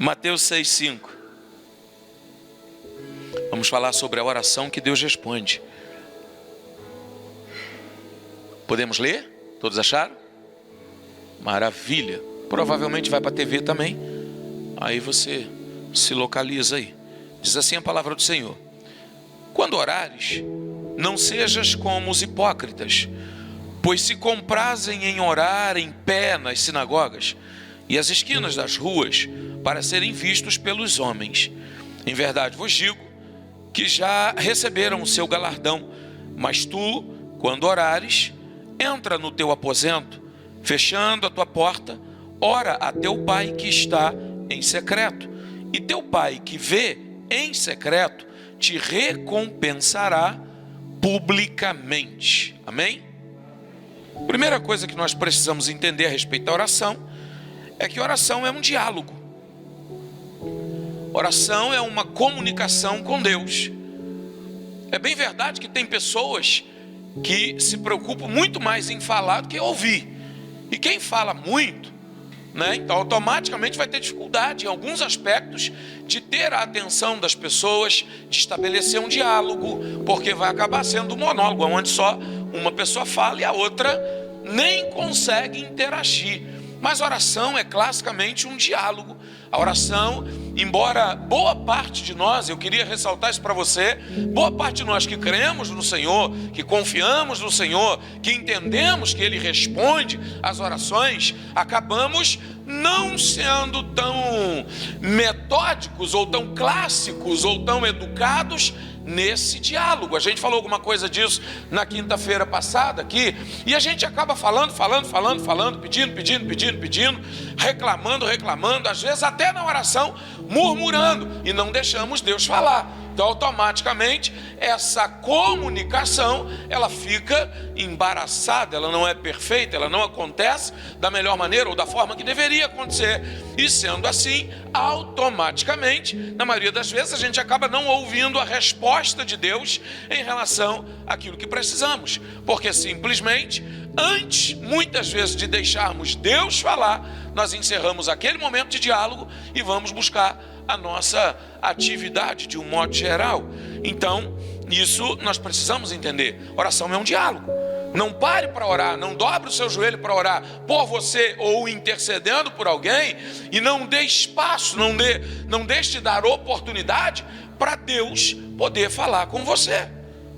Mateus 6,5. Vamos falar sobre a oração que Deus responde. Podemos ler? Todos acharam? Maravilha. Provavelmente vai para a TV também. Aí você se localiza aí. Diz assim a palavra do Senhor: quando orares, não sejas como os hipócritas, pois se comprazem em orar em pé nas sinagogas e as esquinas das ruas, para serem vistos pelos homens. Em verdade vos digo que já receberam o seu galardão. Mas tu, quando orares, entra no teu aposento, fechando a tua porta, ora a teu pai que está em secreto, e teu pai que vê em secreto te recompensará publicamente. Amém? Primeira coisa que nós precisamos entender a respeito da oração é que oração é um diálogo. Oração é uma comunicação com Deus. É bem verdade que tem pessoas que se preocupam muito mais em falar do que ouvir. E quem fala muito, então automaticamente vai ter dificuldade em alguns aspectos de ter a atenção das pessoas, de estabelecer um diálogo, porque vai acabar sendo um monólogo, onde só uma pessoa fala e a outra nem consegue interagir. Mas a oração é classicamente um diálogo. A oração, embora boa parte de nós, eu queria ressaltar isso para você, boa parte de nós que cremos no Senhor, que confiamos no Senhor, que entendemos que Ele responde às orações, acabamos não sendo tão metódicos, ou tão clássicos, ou tão educados nesse diálogo. A gente falou alguma coisa disso na quinta-feira passada aqui, e a gente acaba falando, pedindo, reclamando, às vezes até na oração, murmurando, e não deixamos Deus falar. Então automaticamente essa comunicação, ela fica embaraçada, ela não é perfeita, ela não acontece da melhor maneira ou da forma que deveria acontecer. E sendo assim, automaticamente, na maioria das vezes, a gente acaba não ouvindo a resposta de Deus em relação àquilo que precisamos. Porque simplesmente, antes, muitas vezes, de deixarmos Deus falar, nós encerramos aquele momento de diálogo e vamos buscar a nossa atividade de um modo geral. Então, isso nós precisamos entender. Oração é um diálogo. Não pare para orar, não dobre o seu joelho para orar por você ou intercedendo por alguém e não dê espaço, não deixe de dar oportunidade para Deus poder falar com você,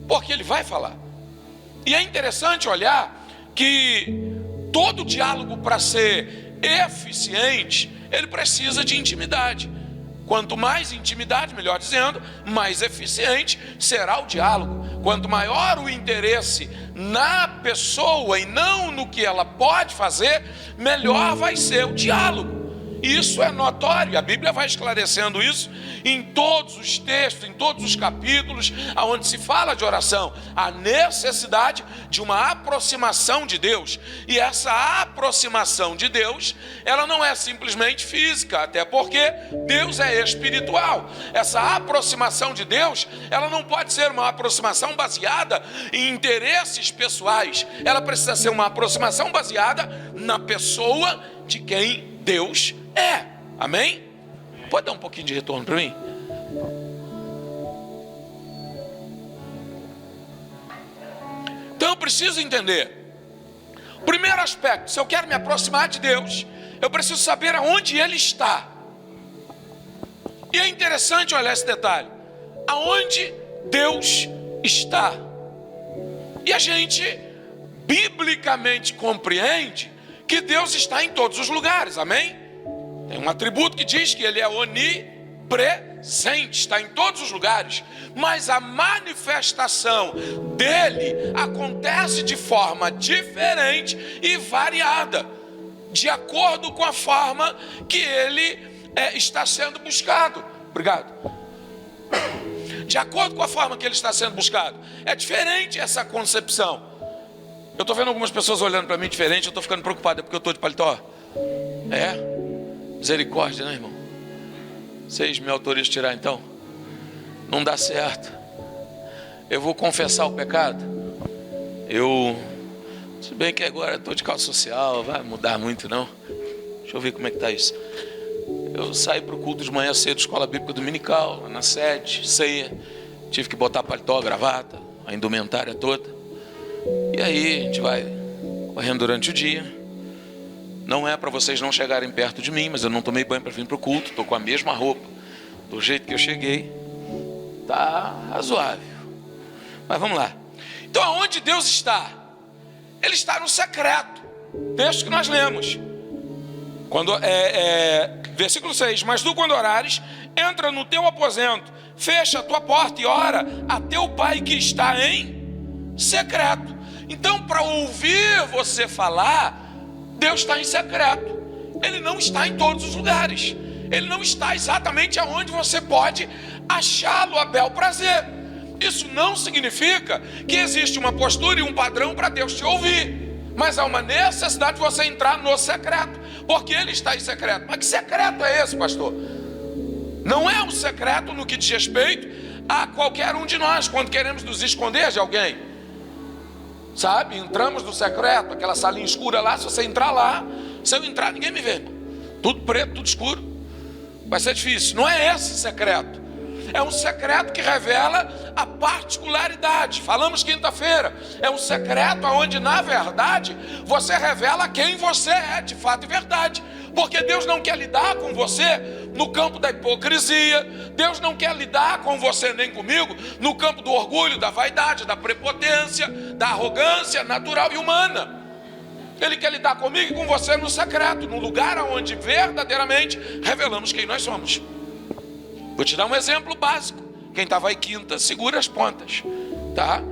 porque Ele vai falar. E é interessante olhar que todo diálogo, para ser eficiente, ele precisa de intimidade. Quanto mais intimidade, melhor dizendo, mais eficiente será o diálogo. Quanto maior o interesse na pessoa e não no que ela pode fazer, melhor vai ser o diálogo. Isso é notório, a Bíblia vai esclarecendo isso em todos os textos, em todos os capítulos, onde se fala de oração, a necessidade de uma aproximação de Deus. E essa aproximação de Deus, ela não é simplesmente física, até porque Deus é espiritual. Essa aproximação de Deus, ela não pode ser uma aproximação baseada em interesses pessoais, ela precisa ser uma aproximação baseada na pessoa de quem Deus é. Amém? Pode dar um pouquinho de retorno para mim? Então eu preciso entender. Primeiro aspecto, se eu quero me aproximar de Deus, eu preciso saber aonde Ele está. E é interessante olhar esse detalhe. Aonde Deus está. E a gente biblicamente compreende que Deus está em todos os lugares, amém? Tem um atributo que diz que Ele é onipresente, está em todos os lugares, mas a manifestação dEle acontece de forma diferente e variada, de acordo com a forma que Ele está sendo buscado. Obrigado. De acordo com a forma que Ele está sendo buscado. É diferente essa concepção. Eu estou vendo algumas pessoas olhando para mim diferente, eu estou ficando preocupado, é porque eu estou de paletó? Misericórdia, né, irmão? Vocês me autorizam a tirar então? Não dá certo. Eu vou confessar o pecado. Se bem que agora estou de calça social, vai mudar muito não. Deixa eu ver como é que está isso. Eu saí para o culto de manhã cedo, escola bíblica dominical, na sede, ceia. Tive que botar paletó, gravata, a indumentária toda. E aí a gente vai correndo durante o dia. Não é para vocês não chegarem perto de mim, mas eu não tomei banho para vir para o culto. Estou com a mesma roupa, do jeito que eu cheguei. Tá razoável. Mas vamos lá. Então aonde Deus está? Ele está no secreto. Texto que nós lemos. Versículo 6. Mas tu, quando orares, entra no teu aposento, fecha a tua porta e ora a teu pai que está em secreto. Então, para ouvir você falar, Deus está em secreto. Ele não está em todos os lugares. Ele não está exatamente aonde você pode achá-lo a bel prazer. Isso não significa que existe uma postura e um padrão para Deus te ouvir. Mas há uma necessidade de você entrar no secreto, porque Ele está em secreto. Mas que secreto é esse, pastor? Não é um secreto no que diz respeito a qualquer um de nós, quando queremos nos esconder de alguém. Sabe, entramos no secreto, aquela salinha escura lá. Se você entrar lá, se eu entrar, ninguém me vê, irmão. Tudo preto, tudo escuro. Vai ser difícil. Não é esse secreto. É um secreto que revela a particularidade. Falamos quinta-feira. É um secreto onde, na verdade, você revela quem você é, de fato e verdade. Porque Deus não quer lidar com você no campo da hipocrisia. Deus não quer lidar com você nem comigo no campo do orgulho, da vaidade, da prepotência, da arrogância natural e humana. Ele quer lidar comigo e com você no secreto, no lugar onde verdadeiramente revelamos quem nós somos. Vou te dar um exemplo básico. Quem estava aí quinta, segura as pontas, tá?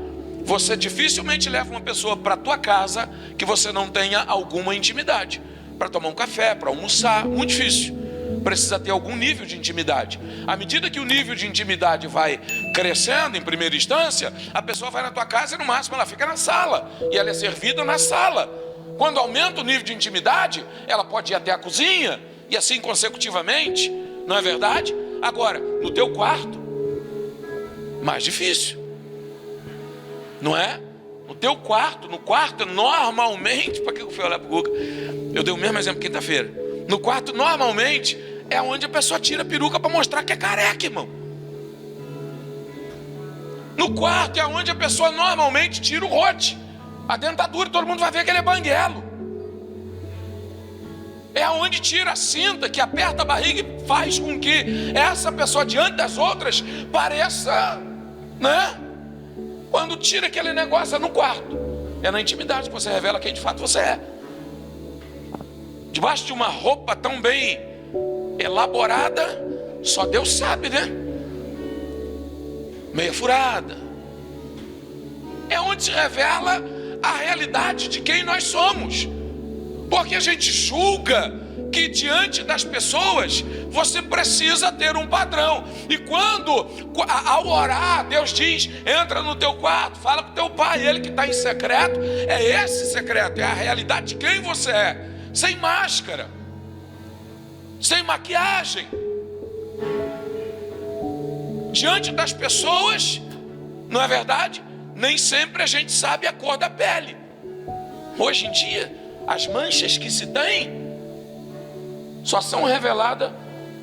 Você dificilmente leva uma pessoa para a tua casa que você não tenha alguma intimidade. Para tomar um café, para almoçar, muito difícil. Precisa ter algum nível de intimidade. À medida que o nível de intimidade vai crescendo, em primeira instância, a pessoa vai na tua casa e no máximo ela fica na sala. E ela é servida na sala. Quando aumenta o nível de intimidade, ela pode ir até a cozinha, e assim consecutivamente, não é verdade? Agora, no teu quarto, mais difícil, não é? No teu quarto, no quarto normalmente, para que eu fui olhar para o Guga? Eu dei o mesmo exemplo quinta-feira. No quarto normalmente é onde a pessoa tira a peruca para mostrar que é careca, irmão. No quarto é onde a pessoa normalmente tira o rote, a dentadura, todo mundo vai ver que ele é banguelo. É onde tira a cinta, que aperta a barriga e faz com que essa pessoa diante das outras pareça, né? Quando tira aquele negócio é no quarto. É na intimidade que você revela quem de fato você é. Debaixo de uma roupa tão bem elaborada, só Deus sabe, né? Meia furada. É onde se revela a realidade de quem nós somos. Porque a gente julga que diante das pessoas você precisa ter um padrão. E quando, ao orar, Deus diz, entra no teu quarto, fala com teu pai, ele que está em secreto, é esse secreto, é a realidade de quem você é, sem máscara, sem maquiagem. Diante das pessoas, não é verdade? Nem sempre a gente sabe a cor da pele. Hoje em dia, as manchas que se tem só são reveladas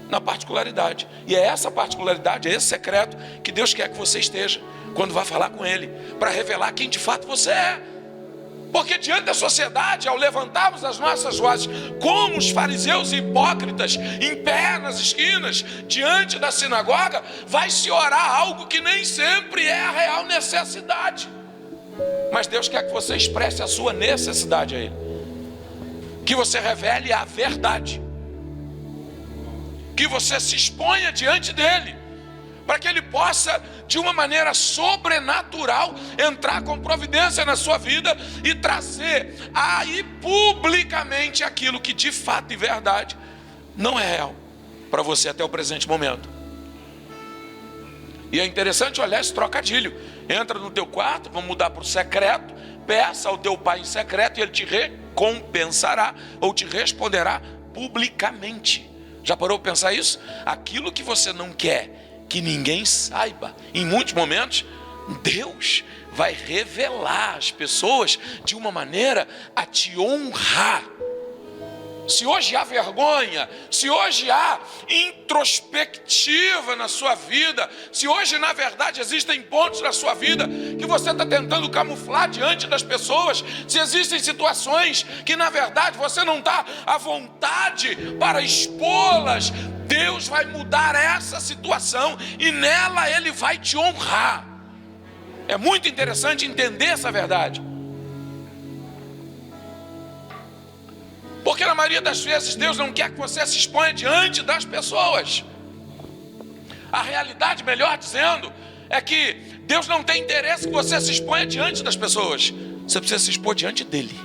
na particularidade. E é essa particularidade, é esse secreto que Deus quer que você esteja quando vai falar com Ele, para revelar quem de fato você é. Porque diante da sociedade, ao levantarmos as nossas vozes, como os fariseus e hipócritas, em pé nas esquinas, diante da sinagoga, vai se orar algo que nem sempre é a real necessidade. Mas Deus quer que você expresse a sua necessidade a Ele. Que você revele a verdade, que você se exponha diante dele, para que ele possa, de uma maneira sobrenatural, entrar com providência na sua vida e trazer aí publicamente aquilo que de fato e verdade não é real para você até o presente momento. E é interessante olhar esse trocadilho. Entra no teu quarto, vamos mudar para o secreto, peça ao teu pai em secreto e ele te recompensará ou te responderá publicamente. Já parou para pensar isso? Aquilo que você não quer que ninguém saiba, em muitos momentos, Deus vai revelar às pessoas de uma maneira a te honrar. se hoje há vergonha, se hoje há introspectiva na sua vida, se hoje na verdade existem pontos na sua vida que você está tentando camuflar diante das pessoas, se existem situações que na verdade você não está à vontade para expô-las, Deus vai mudar essa situação e nela Ele vai te honrar. É muito interessante entender essa verdade. Porque na maioria das vezes Deus não quer que você se exponha diante das pessoas. A realidade, melhor dizendo, é que Deus não tem interesse que você se exponha diante das pessoas. Você precisa se expor diante dEle.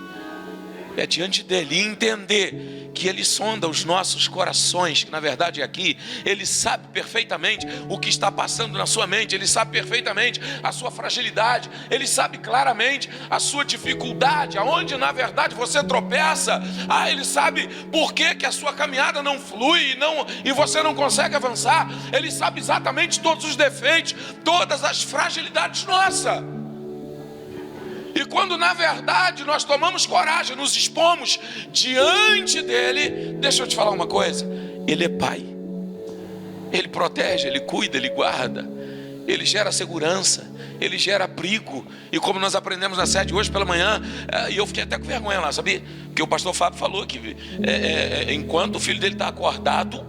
É diante dEle, e entender que Ele sonda os nossos corações, que na verdade é aqui. Ele sabe perfeitamente o que está passando na sua mente. Ele sabe perfeitamente a sua fragilidade. Ele sabe claramente a sua dificuldade, aonde na verdade você tropeça. Ele sabe por que a sua caminhada não flui e você não consegue avançar. Ele sabe exatamente todos os defeitos, todas as fragilidades nossas. E quando na verdade nós tomamos coragem, nos expomos diante dEle, deixa eu te falar uma coisa, Ele é Pai, Ele protege, Ele cuida, Ele guarda, Ele gera segurança, Ele gera abrigo. E como nós aprendemos na sede hoje pela manhã, e eu fiquei até com vergonha lá, sabia? Porque o pastor Fábio falou que enquanto o filho dele está acordado,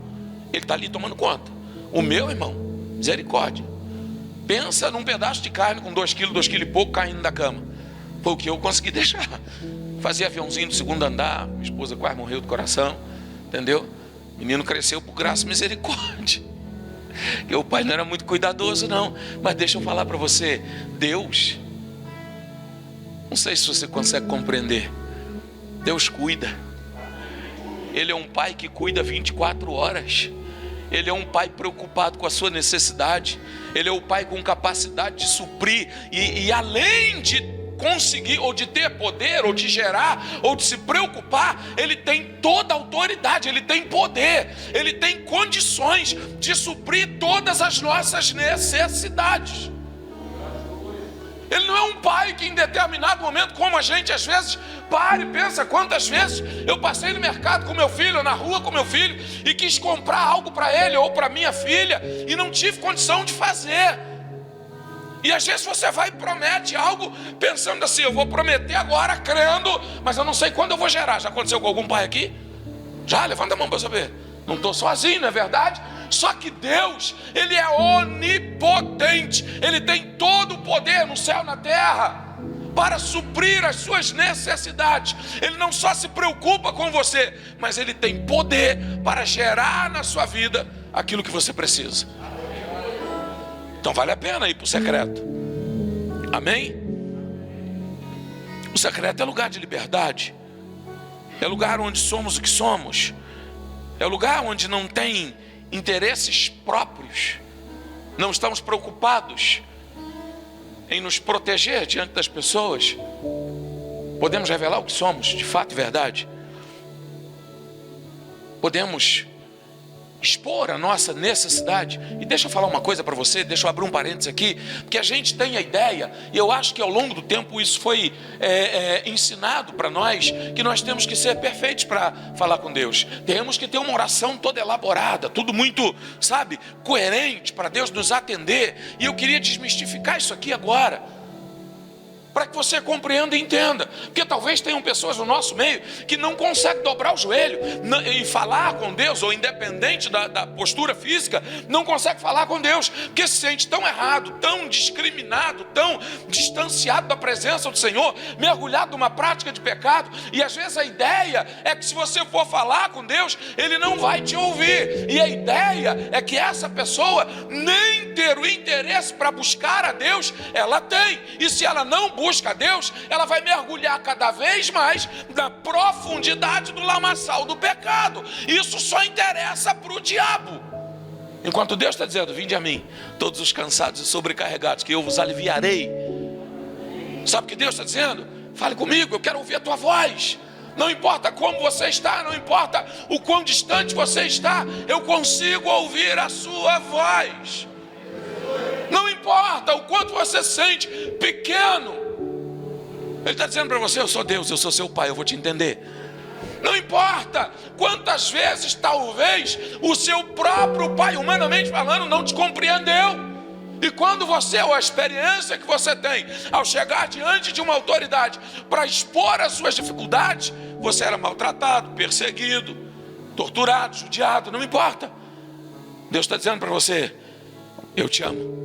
ele está ali tomando conta. O meu irmão, misericórdia, pensa num pedaço de carne com 2 quilos e pouco caindo da cama. Foi o que eu consegui deixar. Fazia aviãozinho do 2º andar. Minha esposa quase morreu do coração. Entendeu? O menino cresceu por graça e misericórdia. E o pai não era muito cuidadoso não. Mas deixa eu falar para você. Deus, não sei se você consegue compreender, Deus cuida. Ele é um pai que cuida 24 horas. Ele é um pai preocupado com a sua necessidade. Ele é um pai com capacidade de suprir. E além de conseguir, ou de ter poder, ou de gerar, ou de se preocupar, Ele tem toda a autoridade, Ele tem poder, Ele tem condições de suprir todas as nossas necessidades. Ele não é um pai que em determinado momento, como a gente às vezes para e pensa, quantas vezes eu passei no mercado com meu filho, na rua com meu filho, e quis comprar algo para ele ou para minha filha, e não tive condição de fazer. E às vezes você vai e promete algo pensando assim, eu vou prometer agora crendo, mas eu não sei quando eu vou gerar. Já aconteceu com algum pai aqui? Já? Levanta a mão para eu saber. Não estou sozinho, não é verdade? Só que Deus, Ele é onipotente. Ele tem todo o poder no céu e na terra para suprir as suas necessidades. Ele não só se preocupa com você, mas Ele tem poder para gerar na sua vida aquilo que você precisa. Então vale a pena ir para o secreto. Amém? O secreto é lugar de liberdade. É lugar onde somos o que somos. É lugar onde não tem interesses próprios. Não estamos preocupados em nos proteger diante das pessoas. Podemos revelar o que somos, de fato e verdade. Podemos expor a nossa necessidade. E deixa eu falar uma coisa para você, deixa eu abrir um parênteses aqui, porque a gente tem a ideia, e eu acho que ao longo do tempo isso foi ensinado para nós, que nós temos que ser perfeitos para falar com Deus. Temos que ter uma oração toda elaborada, tudo muito, sabe, coerente para Deus nos atender. E eu queria desmistificar isso aqui agora, para que você compreenda e entenda. Porque talvez tenham pessoas no nosso meio que não conseguem dobrar o joelho e falar com Deus, ou independente da postura física, não consegue falar com Deus, porque se sente tão errado, tão discriminado, tão distanciado da presença do Senhor, mergulhado numa prática de pecado. E às vezes a ideia é que se você for falar com Deus, Ele não vai te ouvir. E a ideia é que essa pessoa nem ter o interesse para buscar a Deus, ela tem. E se ela não busca a Deus, ela vai mergulhar cada vez mais na profundidade do lamaçal do pecado. Isso só interessa para o diabo. Enquanto Deus está dizendo, vinde a mim, todos os cansados e sobrecarregados, que eu vos aliviarei. Sabe o que Deus está dizendo? Fale comigo, eu quero ouvir a tua voz. Não importa como você está, não importa o quão distante você está, eu consigo ouvir a sua voz. Não importa o quanto você se sente pequeno, Ele está dizendo para você, eu sou Deus, eu sou seu pai, eu vou te entender. Não importa quantas vezes talvez o seu próprio pai, humanamente falando, não te compreendeu. E quando você, ou a experiência que você tem ao chegar diante de uma autoridade para expor as suas dificuldades, você era maltratado, perseguido, torturado, judiado, não importa. Deus está dizendo para você: eu te amo.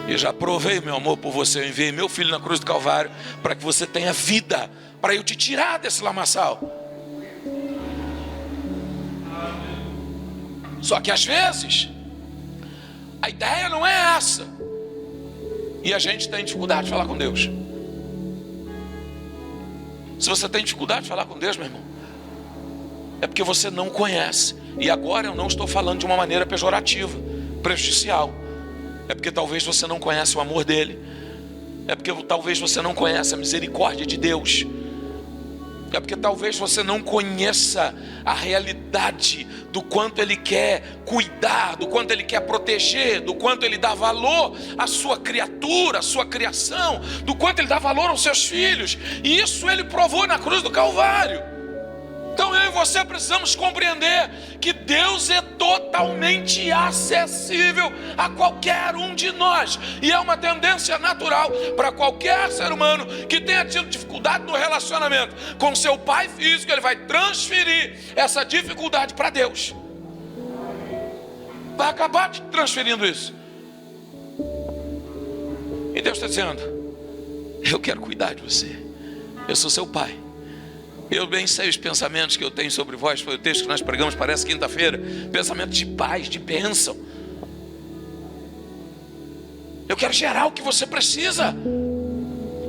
E já provei meu amor por você. Eu enviei meu filho na cruz do Calvário para que você tenha vida, para eu te tirar desse lamaçal. Só que às vezes a ideia não é essa, e a gente tem dificuldade de falar com Deus. Se você tem dificuldade de falar com Deus, meu irmão, é porque você não conhece. E agora eu não estou falando de uma maneira pejorativa, prejudicial. É porque talvez você não conhece o amor dele. É porque talvez você não conhece a misericórdia de Deus. É porque talvez você não conheça a realidade do quanto Ele quer cuidar, do quanto Ele quer proteger, do quanto Ele dá valor à sua criatura, à sua criação, do quanto Ele dá valor aos seus filhos. E isso Ele provou na cruz do Calvário. Então eu e você precisamos compreender que Deus é totalmente acessível a qualquer um de nós. E é uma tendência natural para qualquer ser humano que tenha tido dificuldade no relacionamento com seu pai físico. Ele vai transferir essa dificuldade para Deus. Vai acabar transferindo isso. E Deus está dizendo: eu quero cuidar de você. Eu sou seu pai. Eu bem sei os pensamentos que eu tenho sobre vós. Foi o texto que nós pregamos, parece quinta-feira. Pensamento de paz, de bênção. Eu quero gerar o que você precisa.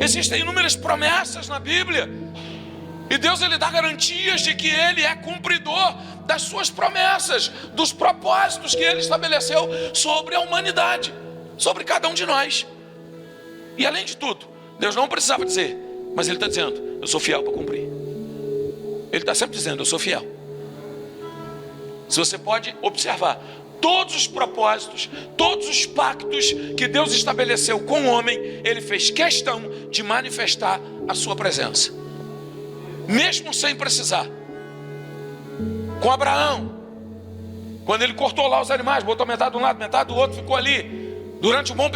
Existem inúmeras promessas na Bíblia. E Deus, Ele dá garantias de que Ele é cumpridor das suas promessas, dos propósitos que Ele estabeleceu sobre a humanidade, sobre cada um de nós. E além de tudo, Deus não precisava dizer, mas Ele está dizendo: eu sou fiel para cumprir. Ele está sempre dizendo: eu sou fiel. Se você pode observar, todos os propósitos, todos os pactos que Deus estabeleceu com o homem, Ele fez questão de manifestar a sua presença, mesmo sem precisar. Com Abraão, quando ele cortou lá os animais, botou metade de um lado, metade do outro, ficou ali durante um bom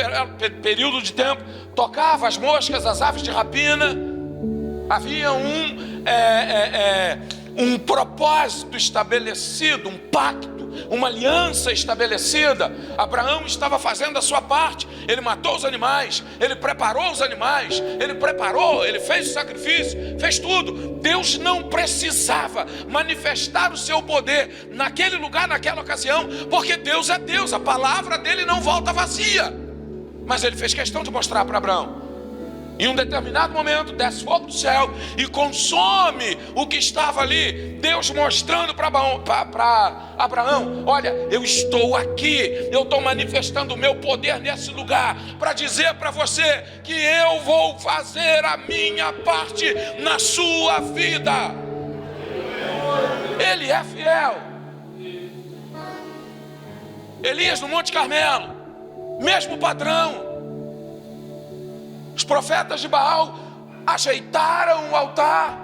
período de tempo, tocava as moscas, as aves de rapina. Havia um propósito estabelecido, um pacto, uma aliança estabelecida. Abraão estava fazendo a sua parte. Ele matou os animais, ele preparou os animais, ele fez o sacrifício, fez tudo. Deus não precisava manifestar o seu poder naquele lugar, naquela ocasião, porque Deus é Deus, a palavra dele não volta vazia. Mas ele fez questão de mostrar para Abraão. Em um determinado momento desce fogo do céu e consome o que estava ali. Deus mostrando para Abraão: olha, eu estou aqui, eu estou manifestando o meu poder nesse lugar, para dizer para você que eu vou fazer a minha parte na sua vida. Ele é fiel. Elias no Monte Carmelo, mesmo padrão. Os profetas de Baal ajeitaram o altar.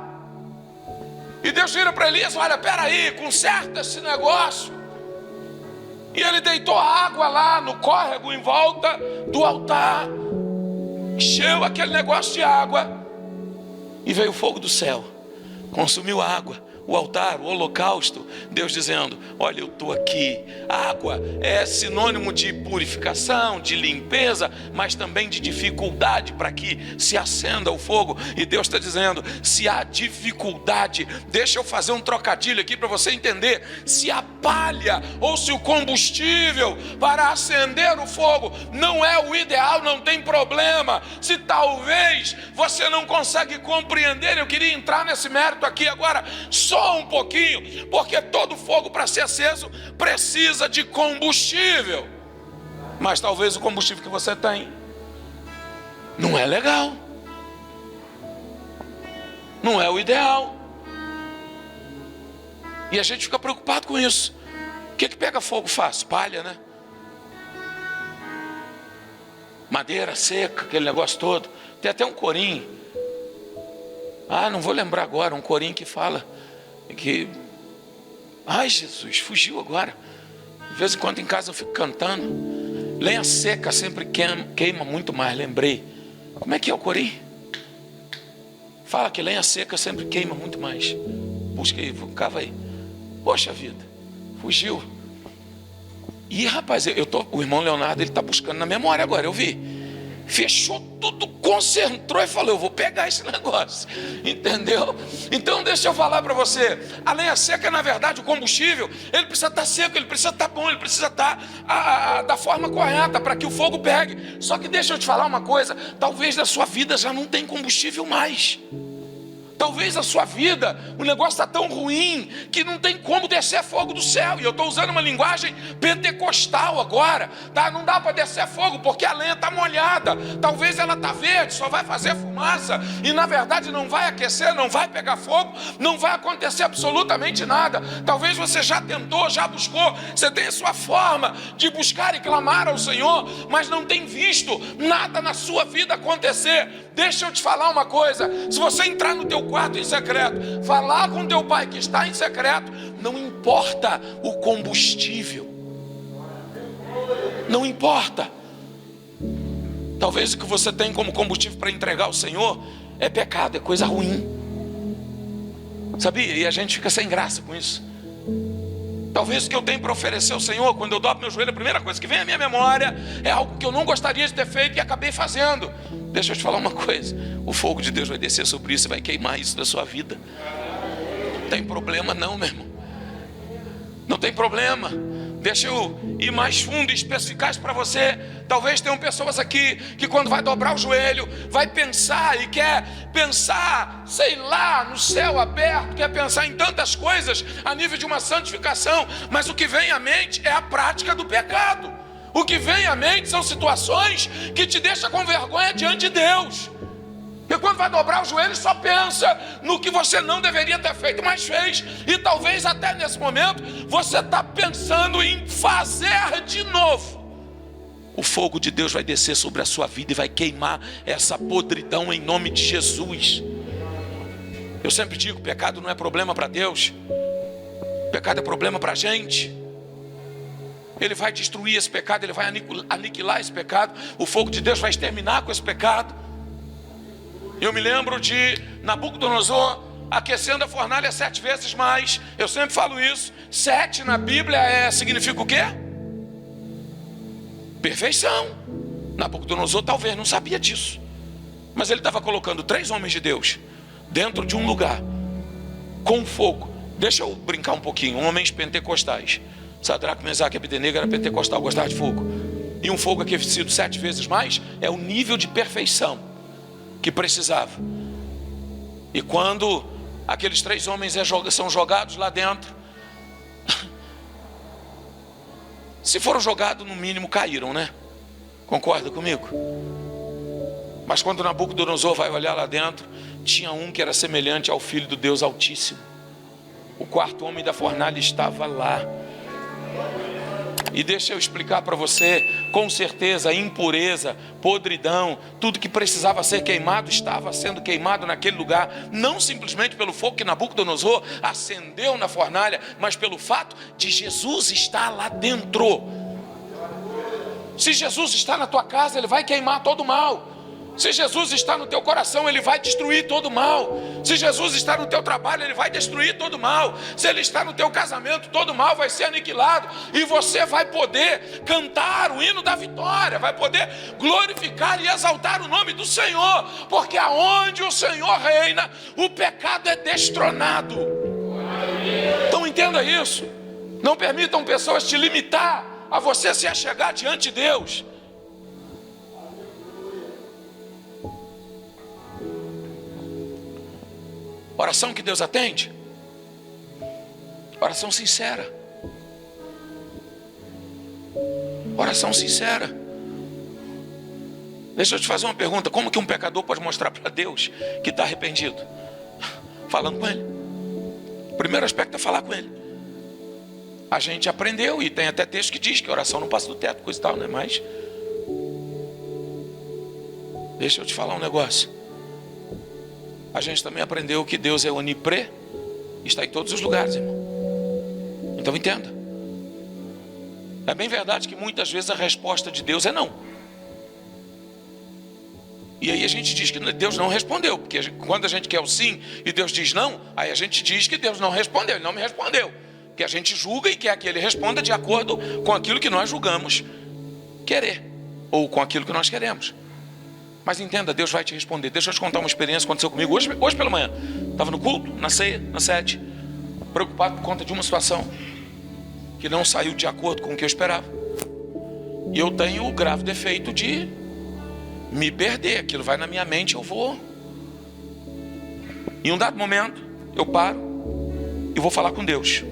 E Deus vira para Elias: olha, peraí, conserta esse negócio. E ele deitou água lá no córrego em volta do altar, encheu aquele negócio de água, e veio o fogo do céu, consumiu a água, o altar, o holocausto. Deus dizendo: olha, eu estou aqui. A água é sinônimo de purificação, de limpeza, mas também de dificuldade para que se acenda o fogo. E Deus está dizendo: se há dificuldade, deixa eu fazer um trocadilho aqui para você entender. Se a palha ou se o combustível para acender o fogo não é o ideal, não tem problema. Se talvez você não consegue compreender, eu queria entrar nesse mérito aqui agora só um pouquinho, porque todo fogo para ser aceso precisa de combustível. Mas talvez o combustível que você tem não é legal, não é o ideal, e a gente fica preocupado com isso. O que pega fogo fácil? Palha, né? Madeira seca, aquele negócio todo. Tem até um corinho, não vou lembrar agora, um corinho que fala: que, ai Jesus, fugiu agora. De vez em quando em casa eu fico cantando. Lenha seca sempre queima muito mais, lembrei. Como é que é o corim? Fala que lenha seca sempre queima muito mais. Busca aí, cava aí. Poxa vida, fugiu. E rapaz, o irmão Leonardo, ele está buscando na memória agora, eu vi. Fechou tudo, concentrou e falou, eu vou pegar esse negócio. Entendeu? Então deixa eu falar para você. A lenha seca, na verdade, o combustível, ele precisa estar seco, ele precisa estar bom, ele precisa estar da forma correta para que o fogo pegue. Só que deixa eu te falar uma coisa, talvez na sua vida já não tem combustível mais. Talvez a sua vida, o negócio está tão ruim que não tem como descer fogo do céu. E eu estou usando uma linguagem pentecostal agora, tá? Não dá para descer fogo porque a lenha está molhada. Talvez ela está verde, só vai fazer fumaça. E na verdade não vai aquecer, não vai pegar fogo, não vai acontecer absolutamente nada. Talvez você já tentou, já buscou, você tem a sua forma de buscar e clamar ao Senhor, mas não tem visto nada na sua vida acontecer. Deixa eu te falar uma coisa, se você entrar no teu quarto em secreto, falar com teu pai que está em secreto, não importa o combustível, não importa. Talvez o que você tem como combustível para entregar ao Senhor é pecado, é coisa ruim, sabia? E a gente fica sem graça com isso. Talvez o que eu tenho para oferecer ao Senhor, quando eu dobro meu joelho, a primeira coisa que vem à minha memória é algo que eu não gostaria de ter feito e acabei fazendo. Deixa eu te falar uma coisa, o fogo de Deus vai descer sobre isso e vai queimar isso da sua vida. Não tem problema não, meu irmão. Não tem problema. Deixa eu ir mais fundo e especificar isso para você. Talvez tenham pessoas aqui que quando vai dobrar o joelho, vai pensar e quer pensar, sei lá, no céu aberto, quer pensar em tantas coisas a nível de uma santificação, mas o que vem à mente é a prática do pecado. O que vem à mente são situações que te deixam com vergonha diante de Deus. Porque quando vai dobrar o joelho, só pensa no que você não deveria ter feito, mas fez. E talvez até nesse momento, você está pensando em fazer de novo. O fogo de Deus vai descer sobre a sua vida e vai queimar essa podridão em nome de Jesus. Eu sempre digo, pecado não é problema para Deus. Pecado é problema para a gente. Ele vai destruir esse pecado, ele vai aniquilar esse pecado. O fogo de Deus vai exterminar com esse pecado. Eu me lembro de Nabucodonosor aquecendo a fornalha 7 vezes mais. Eu sempre falo isso. 7 na Bíblia significa o quê? Perfeição. Nabucodonosor talvez não sabia disso, mas ele estava colocando 3 homens de Deus dentro de um lugar com fogo. Deixa eu brincar um pouquinho. Homens pentecostais. Sadraque, Mesaque e Abdenego era pentecostal, gostava de fogo. E um fogo aquecido 7 vezes mais é o nível de perfeição que precisava. E quando aqueles 3 homens são jogados lá dentro, se foram jogados, no mínimo caíram, né? Concorda comigo? Mas quando Nabucodonosor vai olhar lá dentro, tinha um que era semelhante ao Filho do Deus Altíssimo. O 4º homem da fornalha estava lá. E deixa eu explicar para você, com certeza a impureza, podridão, tudo que precisava ser queimado estava sendo queimado naquele lugar, não simplesmente pelo fogo que Nabucodonosor acendeu na fornalha, mas pelo fato de Jesus estar lá dentro. Se Jesus está na tua casa, Ele vai queimar todo o mal. Se Jesus está no teu coração, Ele vai destruir todo o mal. Se Jesus está no teu trabalho, Ele vai destruir todo o mal. Se Ele está no teu casamento, todo o mal vai ser aniquilado. E você vai poder cantar o hino da vitória, vai poder glorificar e exaltar o nome do Senhor. Porque aonde o Senhor reina, o pecado é destronado. Então entenda isso. Não permitam pessoas te limitar a você se achegar diante de Deus. Oração que Deus atende, oração sincera, oração sincera. Deixa eu te fazer uma pergunta: como que um pecador pode mostrar para Deus que está arrependido? Falando com Ele. O primeiro aspecto é falar com Ele. A gente aprendeu, e tem até texto que diz que a oração não passa do teto, coisa e tal, né? Mas deixa eu te falar um negócio. A gente também aprendeu que Deus é está em todos os lugares, irmão. Então entenda. É bem verdade que muitas vezes a resposta de Deus é não. E aí a gente diz que Deus não respondeu, porque quando a gente quer o sim e Deus diz não, aí a gente diz que Deus não respondeu, Ele não me respondeu. Porque a gente julga e quer que Ele responda de acordo com aquilo que nós julgamos querer, ou com aquilo que nós queremos. Mas entenda, Deus vai te responder. Deixa eu te contar uma experiência que aconteceu comigo hoje pela manhã. Estava no culto, na ceia, na sede, preocupado por conta de uma situação que não saiu de acordo com o que eu esperava. E eu tenho o grave defeito de me perder. Aquilo vai na minha mente, eu vou. Em um dado momento, eu paro e vou falar com Deus.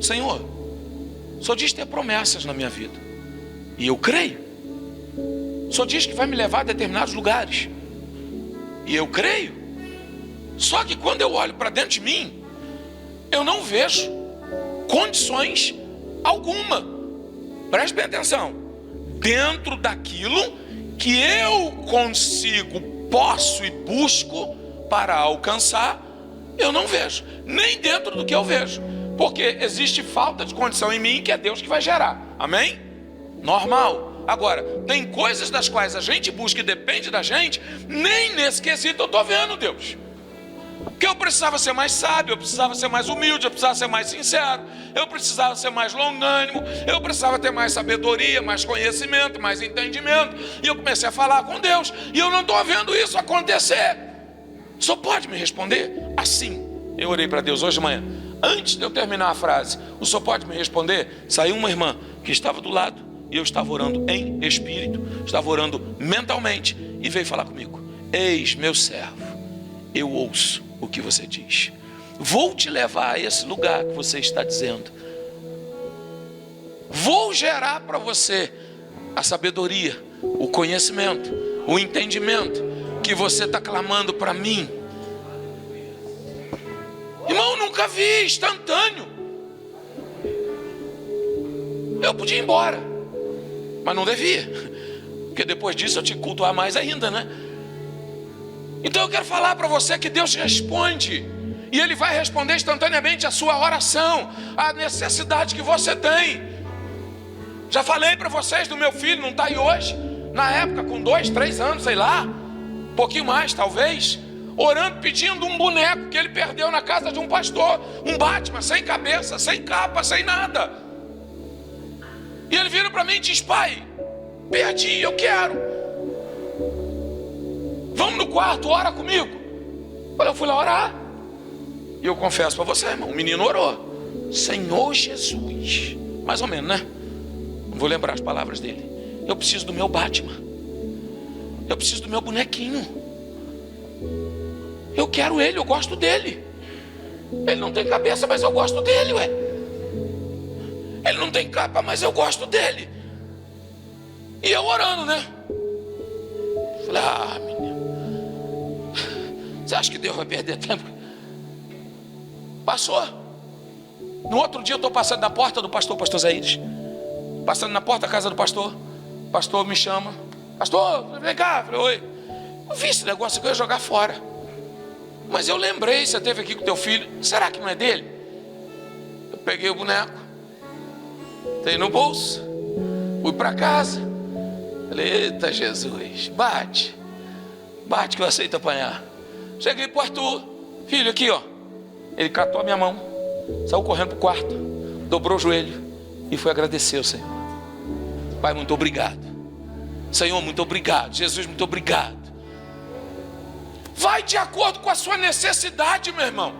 Senhor, o Senhor diz ter promessas na minha vida. E eu creio. O Senhor diz que vai me levar a determinados lugares. E eu creio. Só que quando eu olho para dentro de mim, eu não vejo condições alguma. Preste bem atenção. Dentro daquilo que eu consigo, posso e busco para alcançar, eu não vejo. Nem dentro do que eu vejo. Porque existe falta de condição em mim que é Deus que vai gerar. Amém? Normal. Agora, tem coisas das quais a gente busca e depende da gente, nem nesse quesito eu estou vendo Deus. Porque eu precisava ser mais sábio, eu precisava ser mais humilde, eu precisava ser mais sincero, eu precisava ser mais longânimo, eu precisava ter mais sabedoria, mais conhecimento, mais entendimento. E eu comecei a falar com Deus, e eu não estou vendo isso acontecer. Só pode me responder assim. Eu orei para Deus hoje de manhã. Antes de eu terminar a frase, o senhor pode me responder? Saiu uma irmã que estava do lado, e eu estava orando em espírito, estava orando mentalmente, e veio falar comigo. Eis meu servo, eu ouço o que você diz. Vou te levar a esse lugar que você está dizendo. Vou gerar para você a sabedoria, o conhecimento, o entendimento que você está clamando para mim. Irmão, nunca vi, instantâneo. Eu podia ir embora, mas não devia, porque depois disso eu te cultuar mais ainda, né? Então eu quero falar para você que Deus responde, e Ele vai responder instantaneamente a sua oração, a necessidade que você tem. Já falei para vocês do meu filho, não está aí hoje, na época com 2, 3 anos, sei lá, um pouquinho mais talvez, orando, pedindo um boneco que ele perdeu na casa de um pastor, um Batman, sem cabeça, sem capa, sem nada. E ele vira para mim e diz: pai, perdi, eu quero. Vamos no quarto, ora comigo. Eu fui lá orar. E eu confesso para você, irmão, o menino orou. Senhor Jesus, mais ou menos, né? Não vou lembrar as palavras dele. Eu preciso do meu Batman. Eu preciso do meu bonequinho. Eu quero ele, eu gosto dele. Ele não tem cabeça, mas eu gosto dele, ué. Ele não tem capa, mas eu gosto dele. E eu orando, né? Falei: menino, você acha que Deus vai perder tempo? Passou. No outro dia eu estou passando na porta do pastor Zaires. Passando na porta da casa do pastor. O pastor me chama. Pastor, vem cá. Falei: oi. Eu vi esse negócio que eu ia jogar fora. Mas eu lembrei, você esteve aqui com teu filho. Será que não é dele? Eu peguei o boneco, dei no bolso, fui para casa. Falei: eita Jesus, bate que eu aceito apanhar. Cheguei pro Arthur, filho, aqui ó. Ele catou a minha mão, saiu correndo pro quarto, dobrou o joelho e foi agradecer ao Senhor. Pai, muito obrigado. Senhor, muito obrigado. Jesus, muito obrigado. Vai de acordo com a sua necessidade, meu irmão.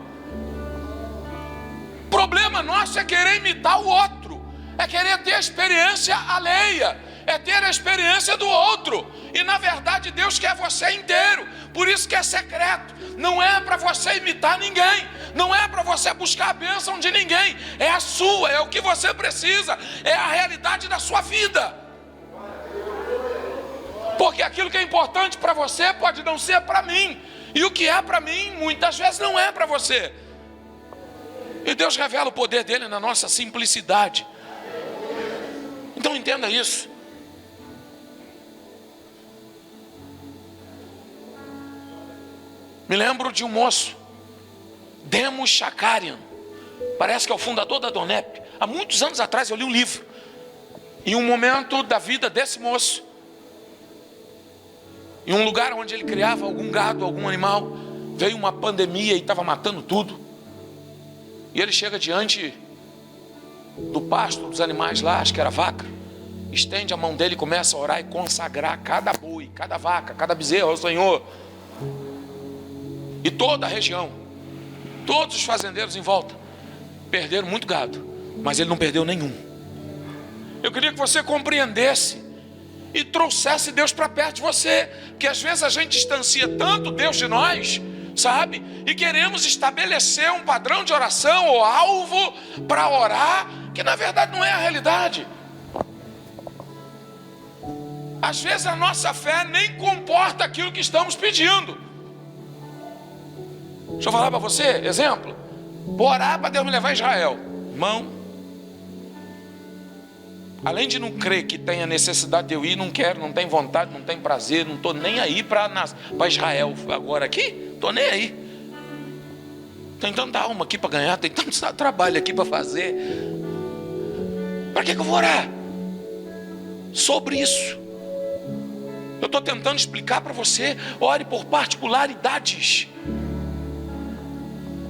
O problema nosso é querer imitar o outro, é querer ter a experiência alheia, é ter a experiência do outro. E na verdade Deus quer você inteiro. Por isso que é secreto. Não é para você imitar ninguém, não é para você buscar a bênção de ninguém. É a sua, é o que você precisa, é a realidade da sua vida. Porque aquilo que é importante para você pode não ser para mim, e o que é para mim muitas vezes não é para você. E Deus revela o poder dele na nossa simplicidade. Então entenda isso. Me lembro de um moço Demos Shakarian, parece que é o fundador da Donep. Há muitos anos atrás eu li um livro. Em um momento da vida desse moço, em um lugar onde ele criava algum gado, algum animal, veio uma pandemia e estava matando tudo. E ele chega diante do pasto dos animais lá, acho que era vaca, estende a mão dele e começa a orar e consagrar cada boi, cada vaca, cada bezerro ao Senhor. E toda a região, todos os fazendeiros em volta perderam muito gado, mas ele não perdeu nenhum. Eu queria que você compreendesse e trouxesse Deus para perto de você, porque às vezes a gente distancia tanto Deus de nós, sabe? E queremos estabelecer um padrão de oração ou alvo para orar, que na verdade não é a realidade. Às vezes a nossa fé nem comporta aquilo que estamos pedindo. Deixa eu falar para você, exemplo. Vou orar para Deus me levar a Israel. Irmão, além de não crer que tenha necessidade de eu ir, não quero, não tenho vontade, não tenho prazer, não estou nem aí para Israel agora aqui, estou nem aí. Tem tanta alma aqui para ganhar, tem tanto trabalho aqui para fazer. Para que eu vou orar sobre isso? Eu estou tentando explicar para você. Ore por particularidades.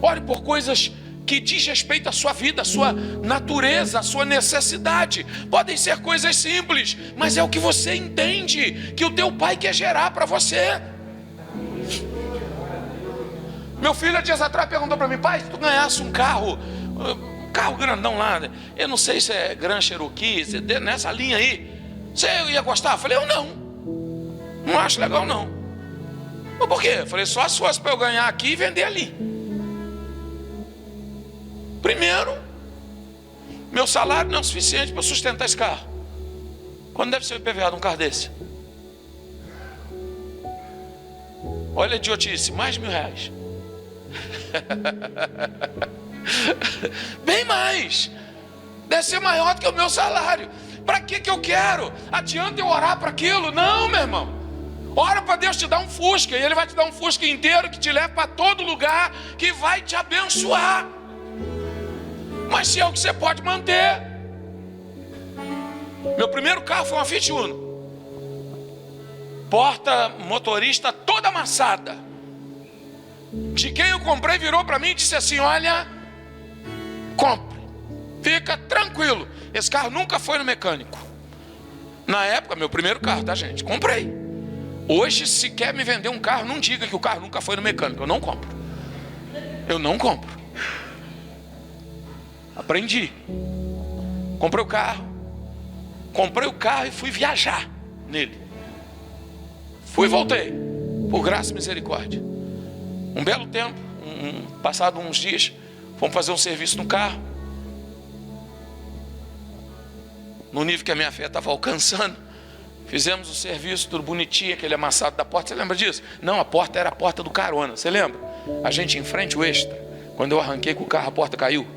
Ore por coisas que diz respeito à sua vida, à sua natureza, à sua necessidade. Podem ser coisas simples, mas é o que você entende que o teu pai quer gerar para você. Meu filho há dias atrás perguntou para mim: pai, se tu ganhasse um carro grandão lá, eu não sei se é Grand Cherokee, se é nessa linha aí, você ia gostar? Eu falei: eu não acho legal não. Mas por quê? Eu falei: só se fosse para eu ganhar aqui e vender ali. Primeiro, meu salário não é o suficiente para sustentar esse carro. Quando deve ser o IPVA de um carro desse? Olha a idiotice, mais de R$1.000. Bem mais. Deve ser maior do que o meu salário. Para que eu quero? Adianta eu orar para aquilo? Não, meu irmão. Ora para Deus te dar um Fusca, e Ele vai te dar um Fusca inteiro que te leva para todo lugar, que vai te abençoar. Mas se é o que você pode manter. Meu primeiro carro foi uma Fiat Uno. Porta motorista toda amassada. De quem eu comprei virou para mim e disse assim: olha, compre, fica tranquilo, esse carro nunca foi no mecânico. Na época, meu primeiro carro, tá gente? Comprei. Hoje, se quer me vender um carro, não diga que o carro nunca foi no mecânico. Eu não compro. Eu não compro. Aprendi. Comprei o carro e fui viajar nele. Fui e voltei, por graça e misericórdia. Um belo tempo, passado uns dias, fomos fazer um serviço no carro. No nível que a minha fé estava alcançando, fizemos o serviço, tudo bonitinho, aquele amassado da porta. Você lembra disso? Não, a porta era a porta do carona. Você lembra? A gente em frente, o extra. Quando eu arranquei com o carro, a porta caiu.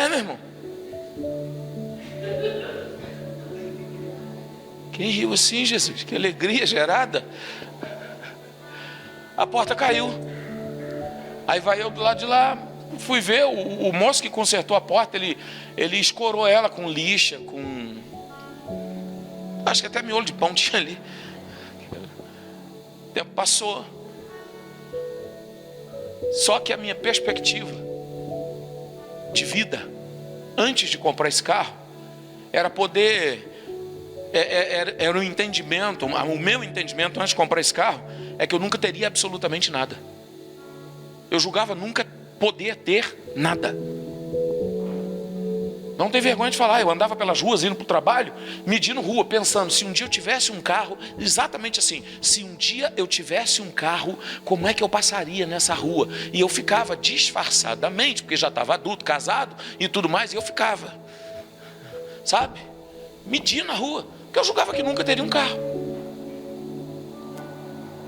Meu irmão. Quem riu assim, Jesus? Que alegria gerada. A porta caiu. Aí vai eu do lado de lá. Fui ver o moço que consertou a porta. Ele escorou ela com lixa, com... acho que até miolo de pão tinha ali. O tempo passou. Só que a minha perspectiva de vida, antes de comprar esse carro, era poder... Era um entendimento, o meu entendimento antes de comprar esse carro, é que eu nunca teria absolutamente nada. Eu julgava nunca poder ter nada. Não tem vergonha de falar. Eu andava pelas ruas, indo para o trabalho, medindo rua, pensando: se um dia eu tivesse um carro, exatamente assim, se um dia eu tivesse um carro, como é que eu passaria nessa rua? E eu ficava disfarçadamente, porque já estava adulto, casado e tudo mais, e eu ficava, sabe, medindo a rua, porque eu julgava que nunca teria um carro.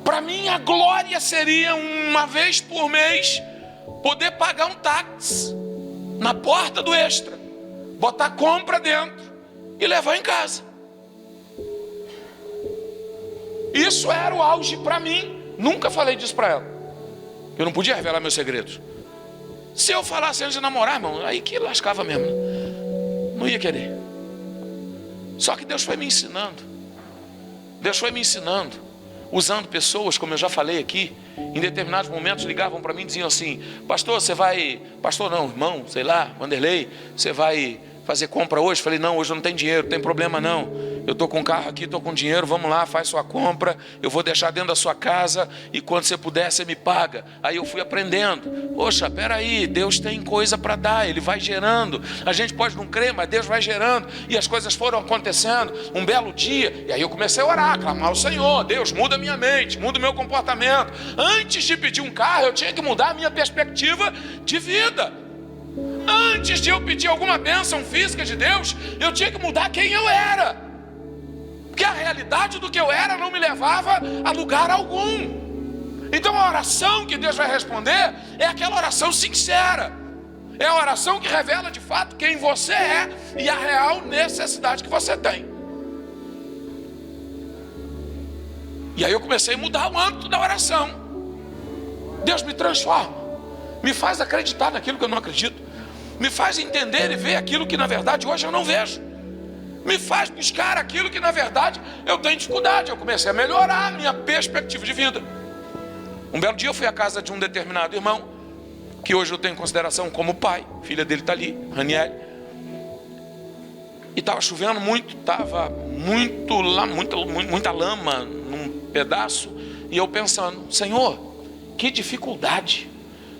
Para mim a glória seria, uma vez por mês, poder pagar um táxi na porta do extra, botar compra dentro e levar em casa. Isso era o auge para mim Nunca falei disso para ela. Eu não podia revelar meus segredos. Se eu falasse antes de namorar, irmão, aí que lascava mesmo, né? Não ia querer. Só que Deus foi me ensinando. Deus foi me ensinando. Usando pessoas, como eu já falei aqui, em determinados momentos ligavam para mim e diziam assim: pastor, você vai... Pastor não, irmão, sei lá, Wanderlei, você vai fazer compra hoje? Falei: não, hoje eu não tenho dinheiro, não tem problema não. Eu estou com um carro aqui, estou com dinheiro, vamos lá, faz sua compra, eu vou deixar dentro da sua casa e quando você puder, você me paga. Aí eu fui aprendendo. Poxa, peraí, Deus tem coisa para dar, Ele vai gerando. A gente pode não crer, mas Deus vai gerando. E as coisas foram acontecendo. Um belo dia, e aí eu comecei a orar, clamar ao Senhor: Deus, muda a minha mente, muda o meu comportamento. Antes de pedir um carro, eu tinha que mudar a minha perspectiva de vida. Antes de eu pedir alguma bênção física de Deus, eu tinha que mudar quem eu era. Porque a realidade do que eu era não me levava a lugar algum. Então a oração que Deus vai responder é aquela oração sincera. É a oração que revela de fato quem você é e a real necessidade que você tem. E aí eu comecei a mudar o âmbito da oração. Deus me transforma, me faz acreditar naquilo que eu não acredito, me faz entender e ver aquilo que na verdade hoje eu não vejo, me faz buscar aquilo que na verdade eu tenho dificuldade. Eu comecei a melhorar a minha perspectiva de vida. Um belo dia eu fui à casa de um determinado irmão, que hoje eu tenho em consideração como pai. A filha dele está ali, Raniel. E estava chovendo muito, estava muita lama num pedaço. E eu pensando: Senhor, que dificuldade.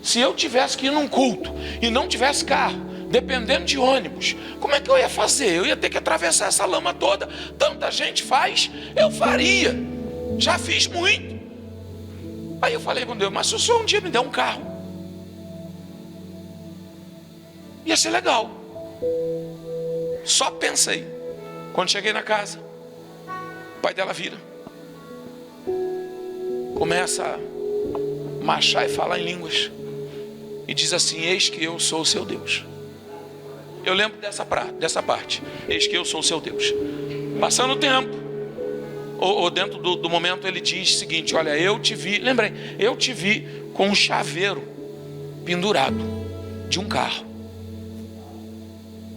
Se eu tivesse que ir num culto e não tivesse carro, dependendo de ônibus, como é que eu ia fazer? Eu ia ter que atravessar essa lama toda. Tanta gente faz, eu faria. Já fiz muito. Aí eu falei com Deus: mas se o Senhor um dia me der um carro, ia ser legal. Só pensei. Quando cheguei na casa, o pai dela vira, começa a marchar e falar em línguas e diz assim: eis que eu sou o seu Deus. Eu lembro dessa parte: eis que eu sou o seu Deus. Passando o tempo, ou dentro do momento, ele diz o seguinte: olha, eu te vi, lembrei, eu te vi com um chaveiro pendurado de um carro.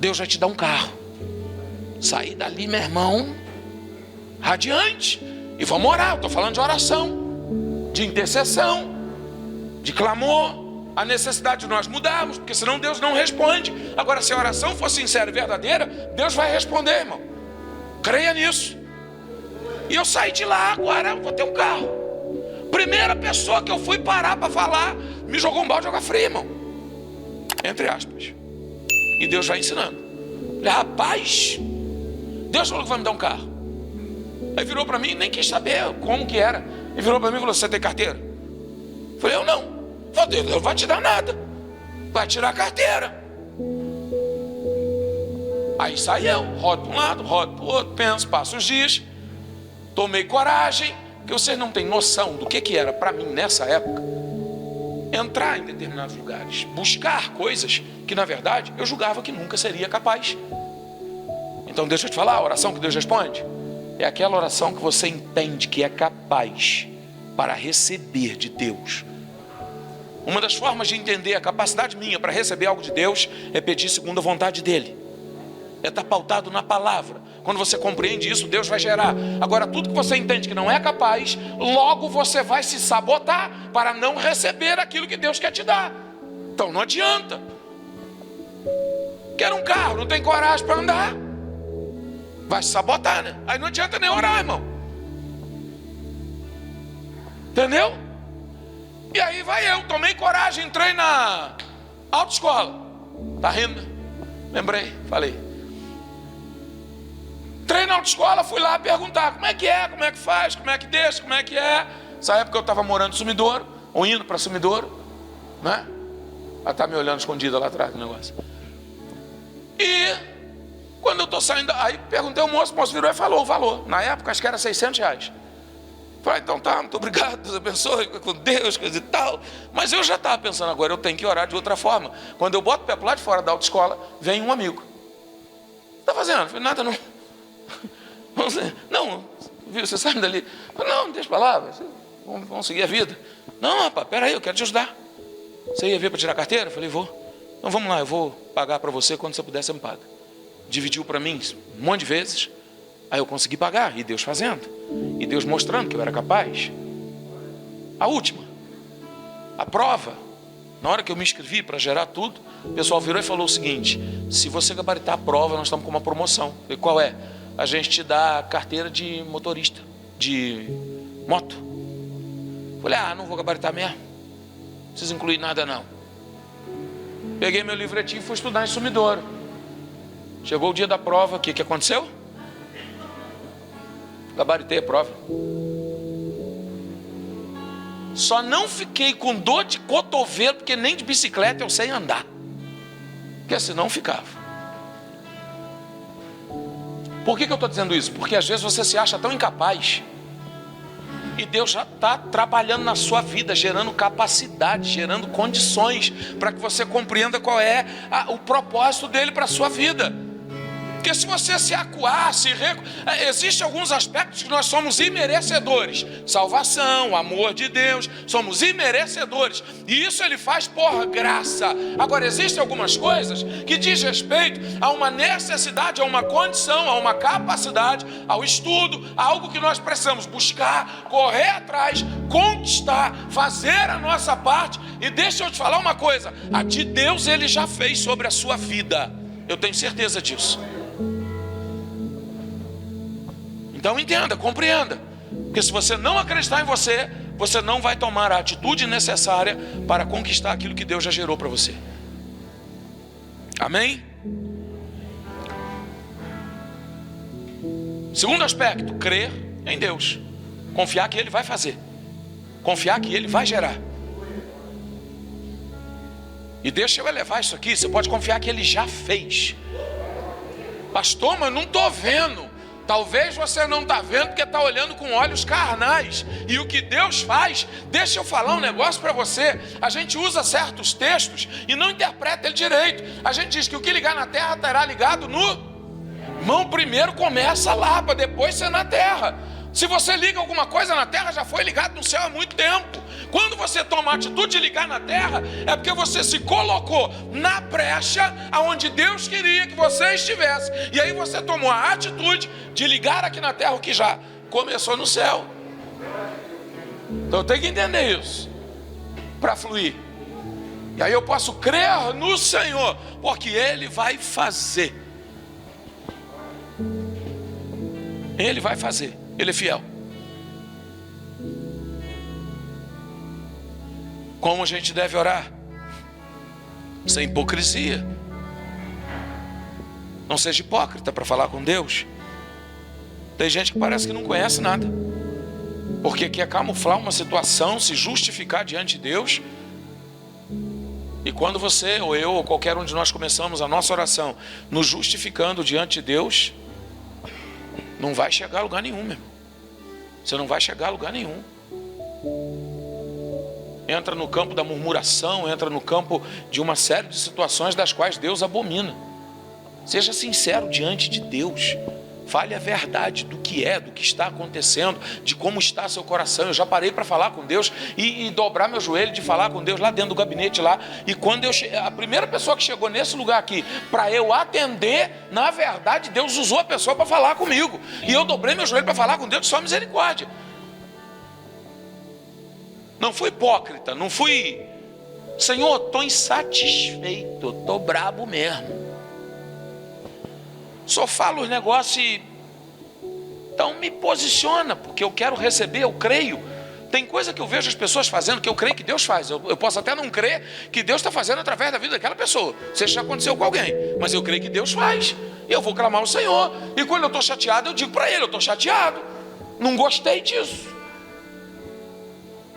Deus vai te dar um carro. Saí dali, meu irmão, radiante. E vamos orar. Eu estou falando de oração, de intercessão, de clamor, a necessidade de nós mudarmos, porque senão Deus não responde. Agora, se a oração for sincera e verdadeira, Deus vai responder, irmão. Creia nisso. E eu saí de lá: agora eu vou ter um carro. Primeira pessoa que eu fui parar para falar me jogou um balde de água fria, irmão, entre aspas. E Deus vai ensinando. Falei: rapaz, Deus falou que vai me dar um carro. Aí virou para mim, nem quis saber como que era. Ele virou para mim e falou: você tem carteira? Falei: eu não. Falei: Deus não vai te dar nada, vai tirar a carteira. Aí saí eu, rodo para um lado, rodo para o outro, penso, passo os dias. Tomei coragem, porque vocês não têm noção do que era para mim nessa época entrar em determinados lugares, buscar coisas que na verdade eu julgava que nunca seria capaz. Então deixa eu te falar, a oração que Deus responde é aquela oração que você entende que é capaz para receber de Deus. Uma das formas de entender a capacidade minha para receber algo de Deus é pedir segundo a vontade dele. É estar pautado na palavra. Quando você compreende isso, Deus vai gerar. Agora, tudo que você entende que não é capaz, logo você vai se sabotar para não receber aquilo que Deus quer te dar. Então não adianta. Quer um carro, não tem coragem para andar, vai se sabotar, né? Aí não adianta nem orar, irmão. Entendeu? E aí vai eu, tomei coragem, entrei na autoescola. Tá rindo? Lembrei, falei. Entrei na autoescola, fui lá perguntar como é que faz, como é que deixa, como é que é. Nessa época eu estava morando em Sumidouro, ou indo para Sumidouro, né? Ela está me olhando escondida lá atrás do negócio. E quando eu estou saindo, aí perguntei ao moço, o moço virou e falou o valor. Na época acho que era R$600. Falei: então tá, muito obrigado, Deus abençoe, com Deus, coisa e tal. Mas eu já estava pensando, agora eu tenho que orar de outra forma. Quando eu boto o pé para lá de fora da autoescola, vem um amigo. O que está fazendo? Eu falei: nada não. Não, viu, você sai dali. Não, deixa para lá. vamos seguir a vida. Não, rapaz, peraí, eu quero te ajudar. Você ia vir para tirar a carteira? Eu falei, vou. Então vamos lá, eu vou pagar para você, quando você puder, você me paga. Dividiu para mim um monte de vezes. Aí eu consegui pagar, e Deus fazendo. E Deus mostrando que eu era capaz. A última, a prova. Na hora que eu me inscrevi para gerar tudo, o pessoal virou e falou o seguinte: se você gabaritar a prova, nós estamos com uma promoção. Eu falei, qual é? A gente te dá carteira de motorista, de moto. Eu falei, não vou gabaritar mesmo. Não precisa incluir nada não. Peguei meu livretinho e fui estudar em Sumidouro. Chegou o dia da prova, o que aconteceu? Gabaritei a prova. Só não fiquei com dor de cotovelo, porque nem de bicicleta eu sei andar. Porque senão ficava. Por que eu estou dizendo isso? Porque às vezes você se acha tão incapaz, e Deus já está trabalhando na sua vida, gerando capacidade, gerando condições, para que você compreenda qual é o propósito dele para a sua vida. Porque se você se acuar, existem alguns aspectos que nós somos imerecedores. Salvação, amor de Deus, somos imerecedores. E isso ele faz por graça. Agora, existem algumas coisas que diz respeito a uma necessidade, a uma condição, a uma capacidade, ao estudo, a algo que nós precisamos buscar, correr atrás, conquistar, fazer a nossa parte. E deixa eu te falar uma coisa, a de Deus ele já fez sobre a sua vida. Eu tenho certeza disso. Então entenda, compreenda. Porque se você não acreditar em você, você não vai tomar a atitude necessária para conquistar aquilo que Deus já gerou para você. Amém? Segundo aspecto, crer em Deus. Confiar que Ele vai fazer. Confiar que Ele vai gerar. E deixa eu elevar isso aqui, você pode confiar que Ele já fez. Pastor, mas não estou vendo. Talvez você não está vendo porque está olhando com olhos carnais. E o que Deus faz, deixa eu falar um negócio para você. A gente usa certos textos e não interpreta ele direito. A gente diz que o que ligar na terra terá ligado no... Irmão, primeiro começa lá, para depois ser na terra. Se você liga alguma coisa na terra, já foi ligado no céu há muito tempo. Quando você toma a atitude de ligar na terra, é porque você se colocou na brecha aonde Deus queria que você estivesse. E aí você tomou a atitude de ligar aqui na terra o que já começou no céu. Então eu tenho que entender isso para fluir. E aí eu posso crer no Senhor, porque Ele vai fazer. Ele vai fazer. Ele é fiel. Como a gente deve orar? Sem hipocrisia. Não seja hipócrita para falar com Deus. Tem gente que parece que não conhece nada, porque quer camuflar uma situação, se justificar diante de Deus. E quando você, ou eu, ou qualquer um de nós começamos a nossa oração nos justificando diante de Deus, não vai chegar a lugar nenhum, meu irmão. Você não vai chegar a lugar nenhum. Entra no campo da murmuração, entra no campo de uma série de situações das quais Deus abomina. Seja sincero diante de Deus. Fale a verdade do que é, do que está acontecendo, de como está seu coração. Eu já parei para falar com Deus e dobrar meu joelho de falar com Deus lá dentro do gabinete lá. E quando a primeira pessoa que chegou nesse lugar aqui, para eu atender, na verdade Deus usou a pessoa para falar comigo. E eu dobrei meu joelho para falar com Deus de só misericórdia. Não fui hipócrita, não fui... Senhor, estou insatisfeito, estou brabo mesmo. Só falo os negócios e... Então me posiciona, porque eu quero receber, eu creio. Tem coisa que eu vejo as pessoas fazendo que eu creio que Deus faz. Eu posso até não crer que Deus está fazendo através da vida daquela pessoa. Seja já aconteceu com alguém, mas eu creio que Deus faz. E eu vou clamar ao Senhor. E quando eu estou chateado, eu digo para Ele, eu estou chateado. Não gostei disso.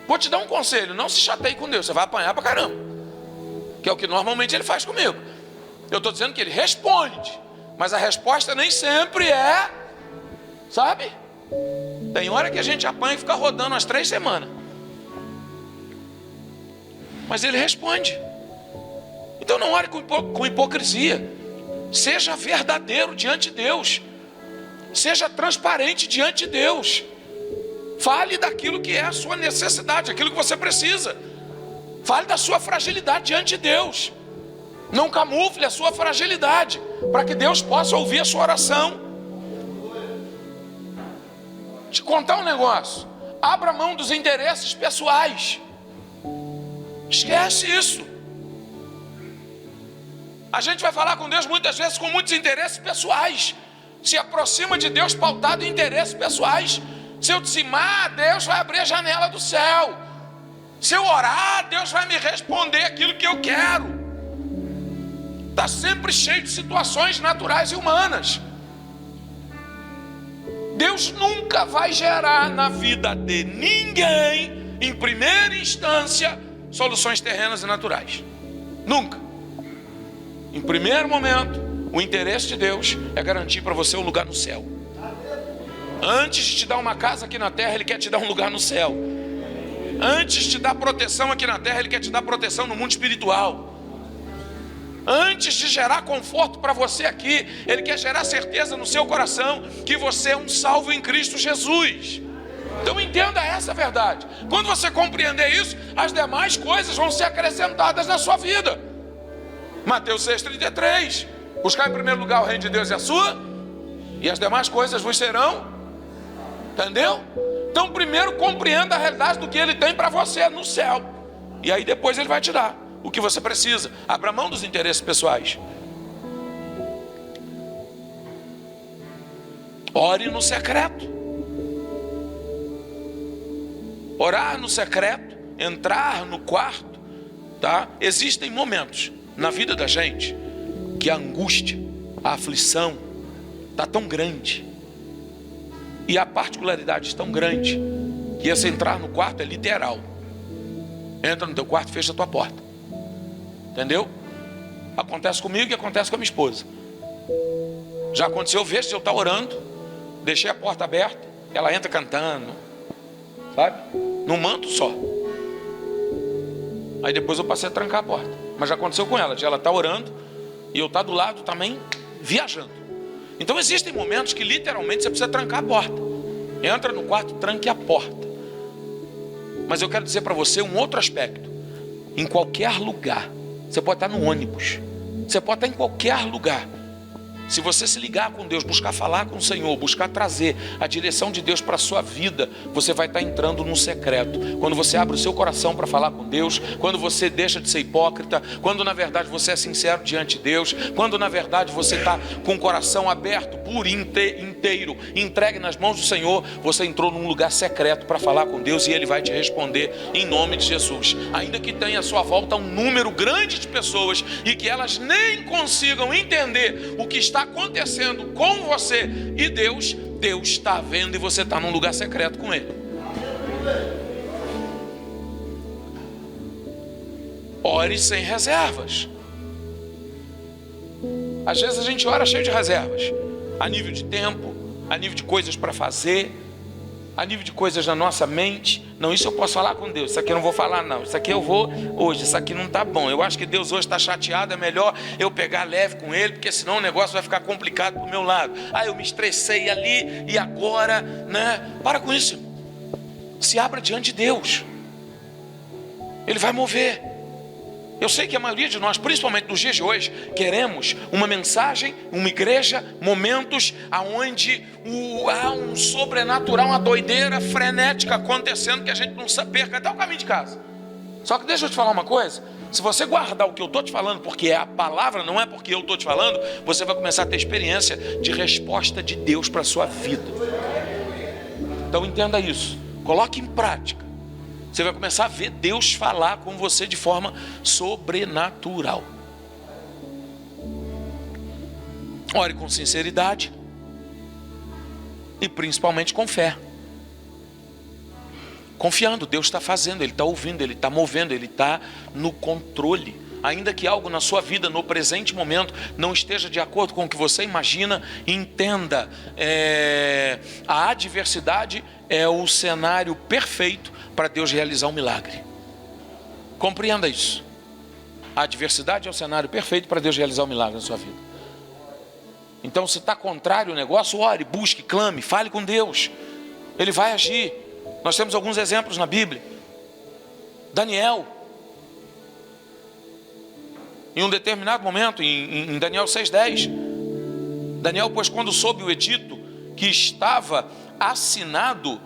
Vou te dar um conselho, não se chateie com Deus, você vai apanhar pra caramba. Que é o que normalmente Ele faz comigo. Eu estou dizendo que Ele responde. Mas a resposta nem sempre é, sabe? Tem hora que a gente apanha e fica rodando umas 3 semanas. Mas Ele responde. Então não ore com hipocrisia. Seja verdadeiro diante de Deus. Seja transparente diante de Deus. Fale daquilo que é a sua necessidade, aquilo que você precisa. Fale da sua fragilidade diante de Deus. Não camufle a sua fragilidade, para que Deus possa ouvir a sua oração. Te contar um negócio. Abra mão dos interesses pessoais. Esquece isso. A gente vai falar com Deus muitas vezes com muitos interesses pessoais. Se aproxima de Deus pautado em interesses pessoais. Se eu dizimar, Deus vai abrir a janela do céu. Se eu orar, Deus vai me responder aquilo que eu quero. Está sempre cheio de situações naturais e humanas. Deus nunca vai gerar na vida de ninguém, em primeira instância, soluções terrenas e naturais. Nunca. Em primeiro momento, o interesse de Deus é garantir para você um lugar no céu. Antes de te dar uma casa aqui na terra, Ele quer te dar um lugar no céu. Antes de te dar proteção aqui na terra, Ele quer te dar proteção no mundo espiritual. Antes de gerar conforto para você aqui, Ele quer gerar certeza no seu coração que você é um salvo em Cristo Jesus. Então entenda essa verdade. Quando você compreender isso, as demais coisas vão ser acrescentadas na sua vida. Mateus 6,33. Buscar em primeiro lugar o reino de Deus e a sua, e as demais coisas vos serão. Entendeu? Então primeiro compreenda a realidade do que Ele tem para você no céu. E aí depois Ele vai te dar o que você precisa. Abra mão dos interesses pessoais. Ore no secreto. Orar no secreto, entrar no quarto, tá? Existem momentos na vida da gente que a angústia, a aflição está tão grande, e a particularidade tão grande, que esse entrar no quarto é literal. Entra no teu quarto e fecha a tua porta. Entendeu? Acontece comigo e acontece com a minha esposa. Já aconteceu vezes de eu estar orando, deixei a porta aberta, ela entra cantando, sabe? Num manto só. Aí depois eu passei a trancar a porta. Mas já aconteceu com ela, de ela estar orando e eu estar do lado também viajando. Então existem momentos que literalmente você precisa trancar a porta. Entra no quarto, tranque a porta. Mas eu quero dizer para você um outro aspecto. Em qualquer lugar, você pode estar no ônibus, você pode estar em qualquer lugar. Se você se ligar com Deus, buscar falar com o Senhor, buscar trazer a direção de Deus para a sua vida, você vai estar entrando no secreto. Quando você abre o seu coração para falar com Deus, quando você deixa de ser hipócrita, quando na verdade você é sincero diante de Deus, quando na verdade você está com o coração aberto, puro, inteiro, entregue nas mãos do Senhor, você entrou num lugar secreto para falar com Deus e Ele vai te responder em nome de Jesus. Ainda que tenha à sua volta um número grande de pessoas e que elas nem consigam entender o que está acontecendo com você e Deus, Deus está vendo e você está num lugar secreto com Ele. Ore sem reservas. Às vezes a gente ora cheio de reservas, a nível de tempo, a nível de coisas para fazer, a nível de coisas na nossa mente. Não, isso eu posso falar com Deus, isso aqui eu não vou falar não, isso aqui eu vou hoje, isso aqui não está bom, eu acho que Deus hoje está chateado, é melhor eu pegar leve com Ele, porque senão o negócio vai ficar complicado para o meu lado. Eu me estressei ali e agora, né? Para com isso. Se abra diante de Deus, Ele vai mover. Eu sei que a maioria de nós, principalmente nos dias de hoje, queremos uma mensagem, uma igreja, momentos onde há um sobrenatural, uma doideira frenética acontecendo, que a gente não perca até o caminho de casa. Só que deixa eu te falar uma coisa, se você guardar o que eu estou te falando, porque é a palavra, não é porque eu estou te falando, você vai começar a ter experiência de resposta de Deus para a sua vida. Então entenda isso, coloque em prática. Você vai começar a ver Deus falar com você de forma sobrenatural. Ore com sinceridade e principalmente com fé. Confiando, Deus está fazendo, Ele está ouvindo, Ele está movendo, Ele está no controle. Ainda que algo na sua vida, no presente momento, não esteja de acordo com o que você imagina, entenda, a adversidade é o cenário perfeito para Deus realizar um milagre. Compreenda isso. A adversidade é o cenário perfeito para Deus realizar um milagre na sua vida. Então, se está contrário o negócio, ore, busque, clame, fale com Deus. Ele vai agir. Nós temos alguns exemplos na Bíblia. Daniel, em um determinado momento, em Daniel 6,10, Daniel, pois quando soube o edito que estava assinado,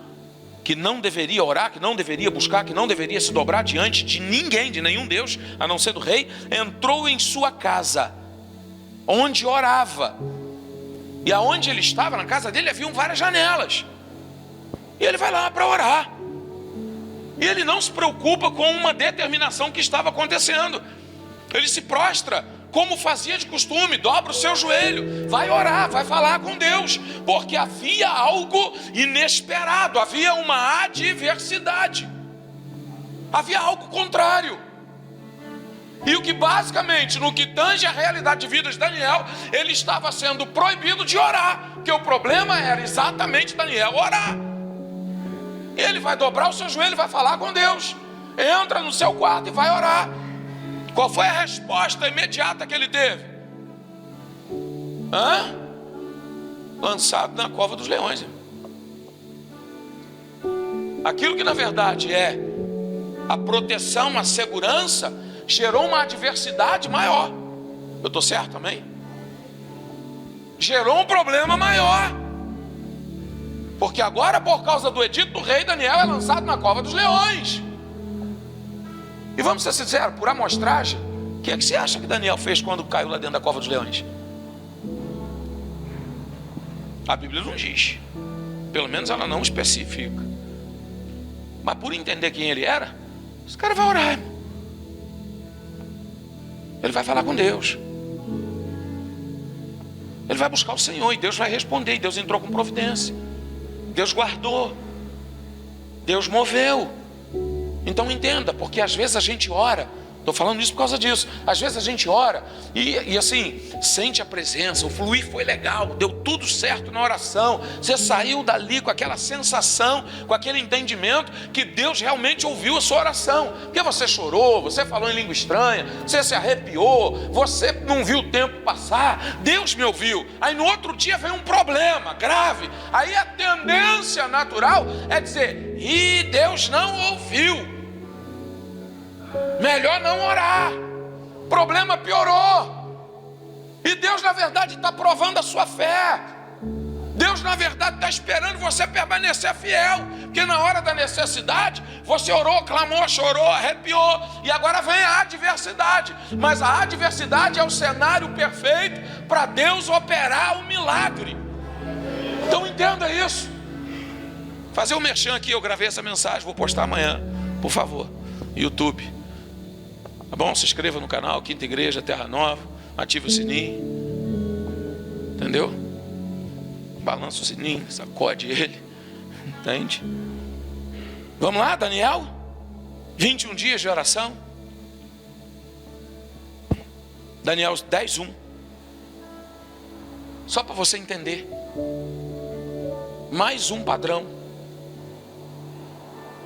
que não deveria orar, que não deveria buscar, que não deveria se dobrar diante de ninguém, de nenhum Deus, a não ser do rei, entrou em sua casa, onde orava. E aonde ele estava, na casa dele, haviam várias janelas. E ele vai lá para orar. E ele não se preocupa com uma determinação que estava acontecendo. Ele se prostra, como fazia de costume, dobra o seu joelho, vai orar, vai falar com Deus, porque havia algo inesperado, havia uma adversidade, havia algo contrário. E o que basicamente, no que tange a realidade de vida de Daniel, ele estava sendo proibido de orar, porque o problema era exatamente Daniel orar. E ele vai dobrar o seu joelho e vai falar com Deus, entra no seu quarto e vai orar. Qual foi a resposta imediata que ele teve? Lançado na cova dos leões. Aquilo que na verdade é a proteção, a segurança, gerou uma adversidade maior. Eu estou certo também? Gerou um problema maior. Porque agora, por causa do edito do rei, Daniel é lançado na cova dos leões. E vamos ser sinceros, por amostragem, o que é que você acha que Daniel fez quando caiu lá dentro da cova dos leões? A Bíblia não diz. Pelo menos ela não especifica. Mas por entender quem ele era, esse cara vai orar, irmão. Ele vai falar com Deus. Ele vai buscar o Senhor e Deus vai responder. E Deus entrou com providência. Deus guardou. Deus moveu. Então entenda, porque às vezes a gente ora, estou falando isso por causa disso, às vezes a gente ora e assim, sente a presença, o fluir foi legal, deu tudo certo na oração, você saiu dali com aquela sensação, com aquele entendimento que Deus realmente ouviu a sua oração, porque você chorou, você falou em língua estranha, você se arrepiou, você não viu o tempo passar, Deus me ouviu. Aí no outro dia veio um problema grave, aí a tendência natural é dizer, e Deus não ouviu, melhor não orar, o problema piorou. E Deus na verdade está provando a sua fé. Deus na verdade está esperando você permanecer fiel, porque na hora da necessidade você orou, clamou, chorou, arrepiou, e agora vem a adversidade. Mas a adversidade é o cenário perfeito para Deus operar o milagre. Então entenda isso. Fazer um merchan aqui, eu gravei essa mensagem, vou postar amanhã, por favor, YouTube. Tá bom? Se inscreva no canal Quinta Igreja Terra Nova, ative o sininho, entendeu? Balança o sininho, sacode ele, entende? Vamos lá, Daniel? 21 dias de oração. Daniel 10:1. Só para você entender. Mais um padrão.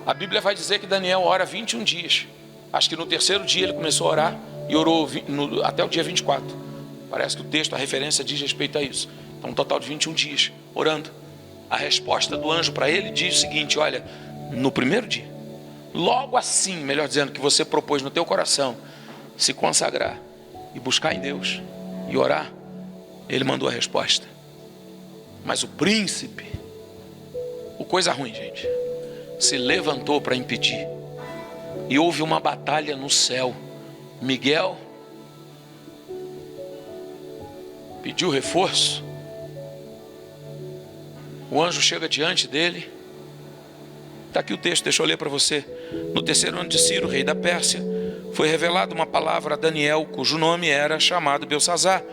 A Bíblia vai dizer que Daniel ora 21 dias. Acho que no terceiro dia ele começou a orar e orou até o dia 24. Parece que o texto, a referência diz respeito a isso. Então um total de 21 dias orando. A resposta do anjo para ele diz o seguinte: olha, no primeiro dia, logo assim, melhor dizendo, que você propôs no teu coração se consagrar e buscar em Deus e orar, ele mandou a resposta. Mas o príncipe, o coisa ruim, gente, se levantou para impedir. E houve uma batalha no céu. Miguel pediu reforço. O anjo chega diante dele. Está aqui o texto, deixa eu ler para você. No terceiro ano de Ciro, rei da Pérsia, foi revelada uma palavra a Daniel, cujo nome era chamado Beltsazar.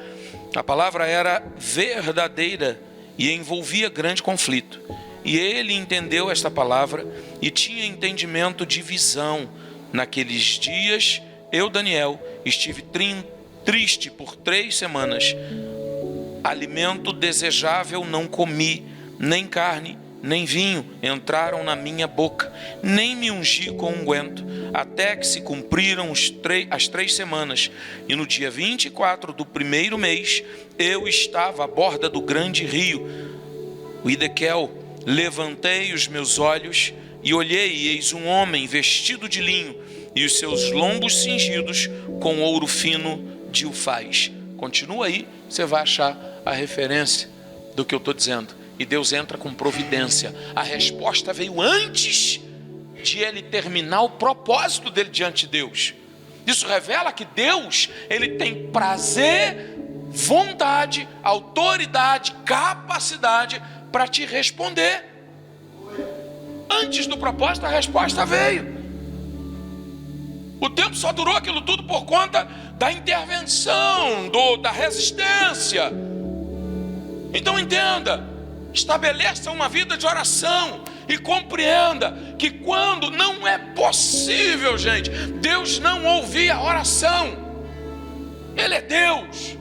A palavra era verdadeira e envolvia grande conflito. E ele entendeu esta palavra e tinha entendimento de visão. Naqueles dias, eu, Daniel, estive triste por 3 semanas. Alimento desejável não comi, nem carne, nem vinho entraram na minha boca, nem me ungi com unguento, até que se cumpriram as 3 semanas. E no dia 24 do primeiro mês, eu estava à borda do grande rio, o Hidekel. Levantei os meus olhos E olhei, e eis um homem vestido de linho, e os seus lombos cingidos com ouro fino de Ufaz. Continua aí, você vai achar a referência do que eu estou dizendo. E Deus entra com providência. A resposta veio antes de ele terminar o propósito dele diante de Deus. Isso revela que Deus, ele tem prazer, vontade, autoridade, capacidade para te responder. Antes do propósito, a resposta veio. O tempo só durou aquilo tudo por conta da intervenção, da resistência. Então entenda, estabeleça uma vida de oração e compreenda que quando não é possível, gente, Deus não ouvir a oração. Ele é Deus.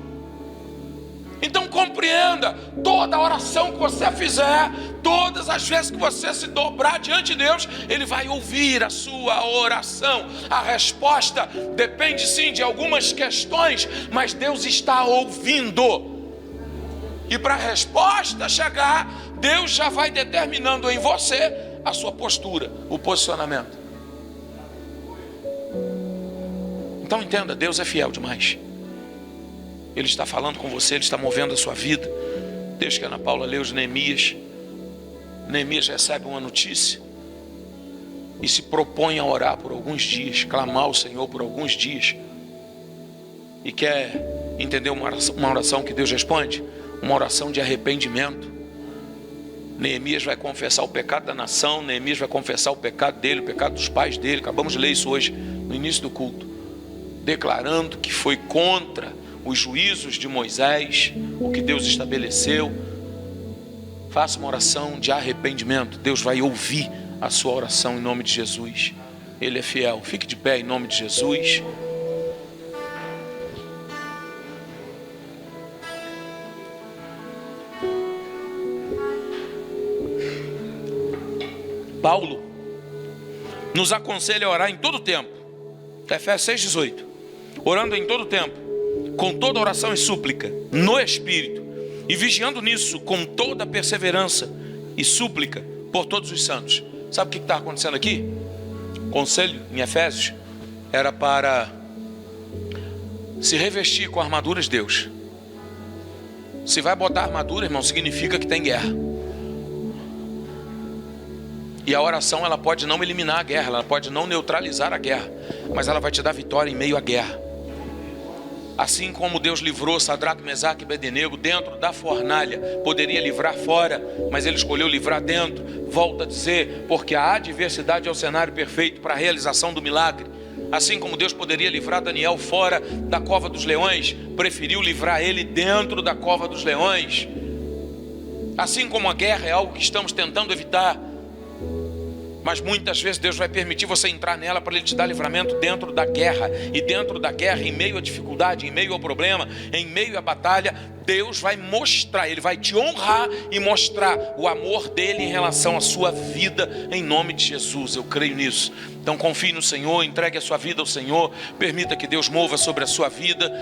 Então compreenda, toda oração que você fizer, todas as vezes que você se dobrar diante de Deus, Ele vai ouvir a sua oração. A resposta depende sim de algumas questões, mas Deus está ouvindo. E para a resposta chegar, Deus já vai determinando em você a sua postura, o posicionamento. Então entenda, Deus é fiel demais. Ele está falando com você, Ele está movendo a sua vida. Desde que a Ana Paula leu os Neemias, Neemias recebe uma notícia e se propõe a orar por alguns dias, clamar ao Senhor por alguns dias. E quer entender uma oração que Deus responde? Uma oração de arrependimento. Neemias vai confessar o pecado da nação, Neemias vai confessar o pecado dele, o pecado dos pais dele. Acabamos de ler isso hoje, no início do culto. Declarando que foi contra os juízos de Moisés, o que Deus estabeleceu. Faça uma oração de arrependimento. Deus vai ouvir a sua oração em nome de Jesus. Ele é fiel. Fique de pé em nome de Jesus. Paulo nos aconselha a orar em todo o tempo. Efésios 6,18. Orando em todo o tempo, com toda oração e súplica, no Espírito, e vigiando nisso com toda perseverança e súplica por todos os santos. Sabe o que está acontecendo aqui? O conselho em Efésios era para se revestir com a armadura de Deus. Se vai botar armadura, irmão, significa que tem guerra. E a oração, ela pode não eliminar a guerra, ela pode não neutralizar a guerra, mas ela vai te dar vitória em meio à guerra. Assim como Deus livrou Sadraque, Mesaque e Abednego dentro da fornalha, poderia livrar fora, mas Ele escolheu livrar dentro. Volta a dizer, porque a adversidade é o cenário perfeito para a realização do milagre. Assim como Deus poderia livrar Daniel fora da cova dos leões, preferiu livrar ele dentro da cova dos leões. Assim como a guerra é algo que estamos tentando evitar, mas muitas vezes Deus vai permitir você entrar nela para Ele te dar livramento dentro da guerra. E dentro da guerra, em meio à dificuldade, em meio ao problema, em meio à batalha, Deus vai mostrar, Ele vai te honrar e mostrar o amor dEle em relação à sua vida, em nome de Jesus. Eu creio nisso. Então confie no Senhor, entregue a sua vida ao Senhor, permita que Deus mova sobre a sua vida.